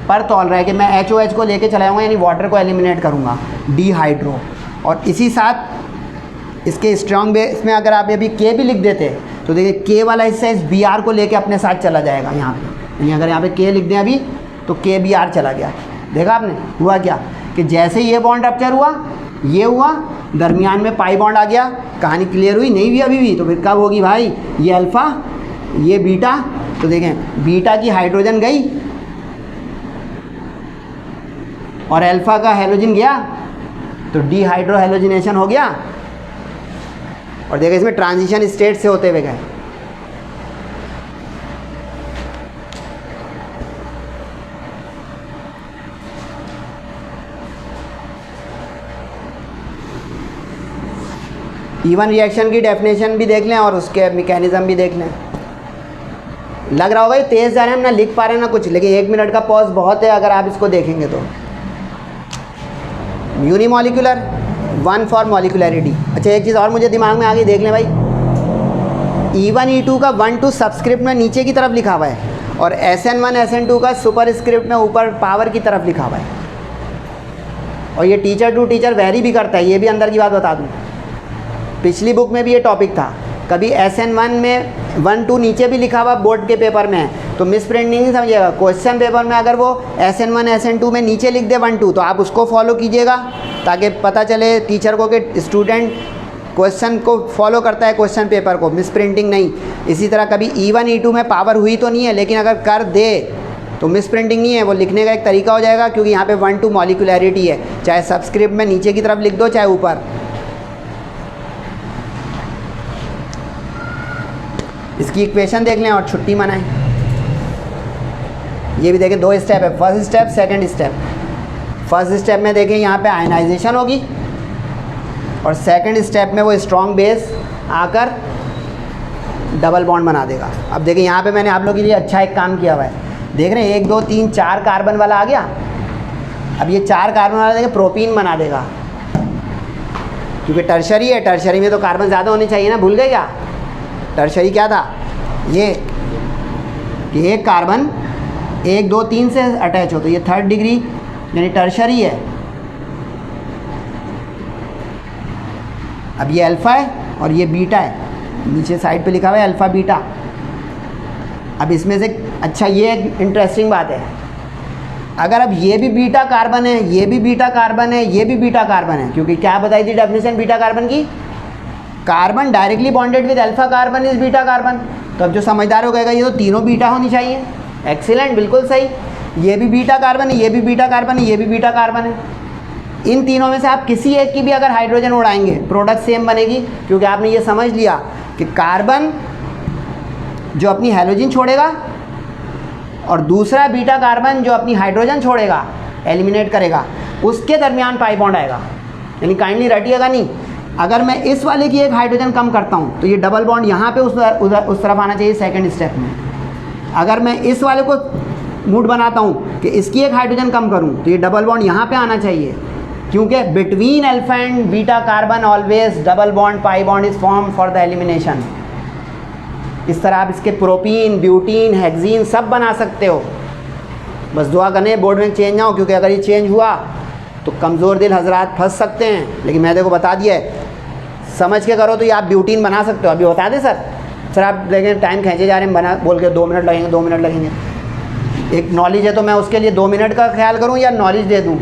पर तौल रहा है कि मैं HOH को लेके चला जाऊँगा, यानी वाटर को एलिमिनेट करूँगा, डिहाइड्रो। और इसी साथ इसके स्ट्रॉन्ग बेस में अगर आप अभी K भी लिख देते तो देखिए K वाला हिस्सा इस Br को लेके अपने साथ चला जाएगा यहाँ पे। यानी अगर यहाँ पे K लिख दें अभी तो KBr चला गया। देखा आपने हुआ क्या कि जैसे ये बॉन्ड रप्चर हुआ, ये हुआ, दरमियान में पाई बॉन्ड आ गया। कहानी क्लियर हुई? नहीं हुई अभी भी? तो फिर कब होगी भाई? ये अल्फ़ा, ये बीटा। तो देखें बीटा की हाइड्रोजन गई और अल्फ़ा का हेलोजन गया, तो डिहाइड्रो हेलोजिनेशन हो गया। और देखिए इसमें ट्रांजिशन स्टेट से होते हुए गए। E1 रिएक्शन की डेफिनेशन भी देख लें और उसके मैकेनिज्म भी देख लें। लग रहा होगा ये तेज़ जा रहे हैं, हम ना लिख पा रहे हैं ना कुछ, लेकिन 1 मिनट का पॉज बहुत है अगर आप इसको देखेंगे तो। Unimolecular, 1 for molecularity. अच्छा एक चीज़ और मुझे दिमाग में आ गई, देख लें भाई। E1 E2 का 1 2 सबस्क्रिप्ट में नीचे की तरफ लिखा हुआ है और SN1 SN2 का सुपर स्क्रिप्ट में ऊपर पावर की तरफ लिखा हुआ है। और ये टीचर टू टीचर वेरी भी करता है, ये भी अंदर की बात बता दूँ। पिछली बुक में भी ये टॉपिक था, कभी SN1 में 1 2 नीचे भी लिखा हुआ बोर्ड के पेपर में है, तो मिस प्रिंटिंग नहीं समझिएगा। क्वेश्चन पेपर में अगर वो SN1 SN2 में नीचे लिख दे 1 2 तो आप उसको फॉलो कीजिएगा, ताकि पता चले टीचर को कि स्टूडेंट क्वेश्चन को फॉलो करता है, क्वेश्चन पेपर को, मिस प्रिंटिंग नहीं। इसी तरह कभी E1 E2 में पावर हुई तो नहीं है, लेकिन अगर कर दे तो मिस प्रिंटिंग नहीं है, वो लिखने का एक तरीका हो जाएगा, क्योंकि यहाँ पे 1 2 मॉलिक्यूलरिटी है, चाहे सबस्क्रिप्ट में नीचे की तरफ लिख दो चाहे ऊपर। इसकी इक्वेशन देख लें और छुट्टी मनाएं। ये भी देखें 2 स्टेप है, first step second step. First step में देखें यहाँ पे आयनाइजेशन होगी और सेकंड स्टेप में वो स्ट्रॉन्ग बेस आकर डबल बॉन्ड बना देगा। अब देखिए यहाँ पे मैंने आप लोगों के लिए अच्छा एक काम किया हुआ है, देख रहे हैं 1 2 3 4 कार्बन वाला आ गया। अब ये 4 कार्बन वाला देखें प्रोपीन बना देगा, क्योंकि टर्शरी है, टर्शरी में तो कार्बन ज़्यादा होने चाहिए ना, भूल गए क्या? टर्शरी क्या था ये कि एक कार्बन 1 2 3 से अटैच हो, तो ये 3rd डिग्री यानी टर्शरी है। अब ये अल्फ़ा है और ये बीटा है, नीचे साइड पे लिखा हुआ है अल्फ़ा बीटा। अब इसमें से अच्छा ये एक इंटरेस्टिंग बात है, अगर अब ये भी बीटा कार्बन है, ये भी बीटा कार्बन है, ये भी बीटा कार्बन है, क्योंकि क्या बताई थी डेफिनेशन बीटा कार्बन की? Carbon directly bonded with alpha carbon is beta carbon. तो अब जो समझदार हो गएगा ये तो तीनों बीटा होनी चाहिए। एक्सीलेंट, बिल्कुल सही। ये भी बीटा कार्बन है, ये भी बीटा कार्बन है, ये भी बीटा कार्बन है। इन तीनों में से आप किसी एक की भी अगर हाइड्रोजन उड़ाएंगे प्रोडक्ट सेम बनेगी, क्योंकि आपने ये समझ लिया कि कार्बन जो अपनी हैलोजन छोड़ेगा और दूसरा बीटा कार्बन जो अपनी हाइड्रोजन छोड़ेगा, एलिमिनेट करेगा, उसके दरमियान पाई बॉन्ड आएगा। यानी काइंडली रटिएगा नहीं, अगर मैं इस वाले की एक हाइड्रोजन कम करता हूँ तो ये डबल बॉन्ड यहाँ पे उस तरफ आना चाहिए सेकंड स्टेप में। अगर मैं इस वाले को मूड बनाता हूँ कि इसकी एक हाइड्रोजन कम करूँ तो ये डबल बॉन्ड यहाँ पे आना चाहिए, क्योंकि between alpha and beta carbon always double bond pi bond is form for the elimination. इस तरह आप इसके प्रोपीन, ब्यूटीन, हेक्सीन सब बना सकते हो। बस दुआ करें बोर्ड में चेंज ना हो, क्योंकि अगर ये चेंज हुआ तो कमज़ोर दिल हजरात फंस सकते हैं। लेकिन मैं देखो बता दिया है, समझ के करो तो ये आप ब्यूटीन बना सकते हो। अभी बता दें सर आप देखें टाइम खींचे जा रहे हैं, बना बोल के 2 मिनट लगेंगे, 2 मिनट लगेंगे। एक नॉलेज है तो मैं उसके लिए 2 मिनट का ख्याल करूँ या नॉलेज दे दूँ?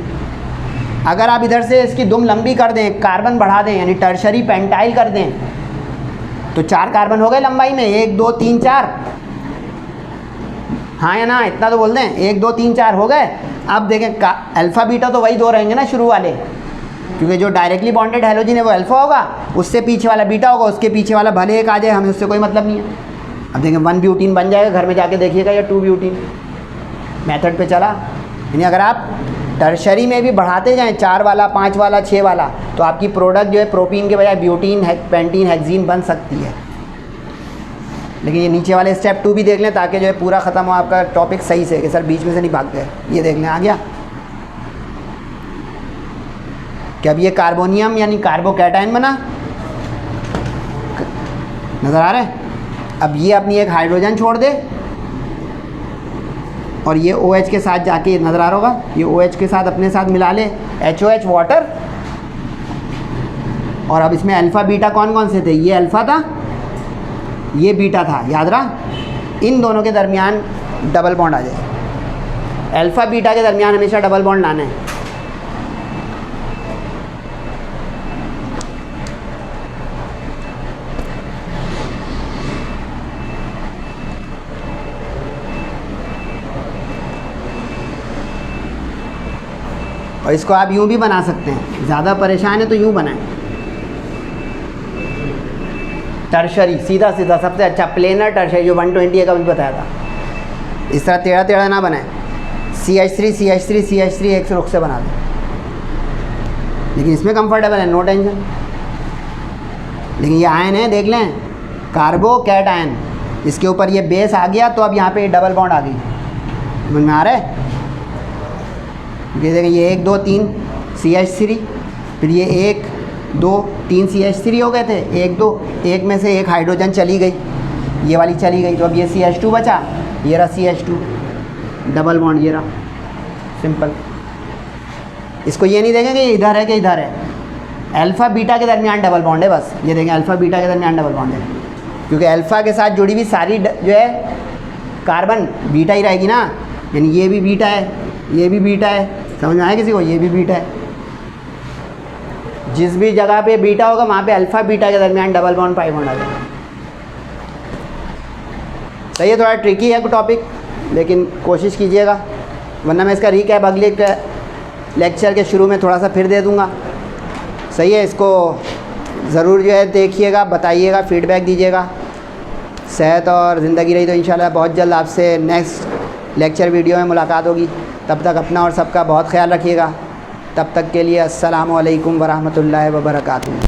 अगर आप इधर से इसकी दुम लंबी कर दें, कार्बन बढ़ा दें, यानी टर्शरी पेंटाइल कर दें, तो 4 कार्बन हो गए लंबाई में, 1 2 3 4। हाँ या ना, इतना तो बोल दें, 1 2 3 4 हो गए। अब देखें अल्फ़ा बीटा तो वही 2 रहेंगे ना शुरू वाले, क्योंकि जो डायरेक्टली बॉन्डेड हैलोजन है वो अल्फ़ा होगा, उससे पीछे वाला बीटा होगा, उसके पीछे वाला भले एक आ जाए, हमें उससे कोई मतलब नहीं है। अब देखें 1 ब्यूटीन बन जाएगा, घर में जाके देखिएगा, या 2 ब्यूटीन मेथड पे चला। यानी अगर आप टर्शरी में भी बढ़ाते जाएं 4 वाला, 5 वाला, 6 वाला, तो आपकी प्रोडक्ट जो है प्रोपीन के बजाय ब्यूटीन, पेंटीन, हेक्सीन बन सकती है। लेकिन ये नीचे वाले स्टेप 2 भी देख लें, ताकि जो है पूरा ख़त्म हो आपका टॉपिक सही से, कि सर बीच में से नहीं भाग गए। ये देख लें, आ गया कि अब ये कार्बोनियम यानी कार्बोकैटायन बना, नज़र आ रहा है। अब ये अपनी एक हाइड्रोजन छोड़ दे और ये OH के साथ जाके, नज़र आ रहा होगा, ये OH के साथ अपने साथ मिला ले, HOH वाटर। और अब इसमें अल्फ़ा बीटा कौन कौन से थे? ये अल्फ़ा था, ये बीटा था, याद रहा। इन दोनों के दरमियान डबल बॉन्ड आ जाए। अल्फ़ा बीटा के दरमियान हमेशा डबल बॉन्ड लाना है। और इसको आप यूँ भी बना सकते हैं, ज़्यादा परेशान है तो यूँ बनाएं, टर्शरी, सीधा सीधा सबसे अच्छा प्लेनर टर्शरी, जो 120 का भी बताया था। इस तरह टेढ़ा टेढ़ा ना बनाएं, CH3 CH3 CH3 एक रुख से बना दें। लेकिन इसमें कंफर्टेबल है, नो टेंशन। लेकिन ये आयन है, देख लें, कार्बोकैटायन, इसके ऊपर ये बेस आ गया तो अब यहाँ पे डबल बॉन्ड आ गई। समझ में आ रहा है? ये देखें, ये 1 2 3 CH3, फिर ये 1 2 3 CH3 हो गए थे, 1 2, एक में से एक हाइड्रोजन चली गई, ये वाली चली गई, तो अब ये CH2 बचा, ये रहा CH2, डबल बॉन्ड ये रहा, सिंपल। इसको ये नहीं देखेंगे ये इधर है कि इधर है, अल्फ़ा बीटा के दरमियान डबल बॉन्ड है बस। ये देखें अल्फ़ा बीटा के दरमियान डबल बॉन्ड है, क्योंकि अल्फ़ा के साथ जुड़ी हुई सारी जो है कार्बन बीटा ही रहेगी ना। यानी ये भी बीटा है, ये भी बीटा है, समझ में आया किसी को? ये भी बीटा है। जिस भी जगह पे बीटा होगा वहाँ पे अल्फ़ा बीटा के दरमियान डबल बॉन्ड पाई बॉन्ड आ जाएगा। सही है, थोड़ा ट्रिकी है टॉपिक, लेकिन कोशिश कीजिएगा, वरना मैं इसका रीकैप अगले लेक्चर के शुरू में थोड़ा सा फिर दे दूँगा। सही है, इसको ज़रूर जो है देखिएगा, बताइएगा, फीडबैक दीजिएगा। सेहत और ज़िंदगी रही तो इंशाल्लाह बहुत जल्द आपसे नेक्स्ट लेक्चर वीडियो में मुलाकात होगी। तब तक अपना और सबका बहुत ख्याल रखिएगा। तब तक के लिए अस्सलामु अलैकुम वरहमतुल्लाहि वबरकातुहू।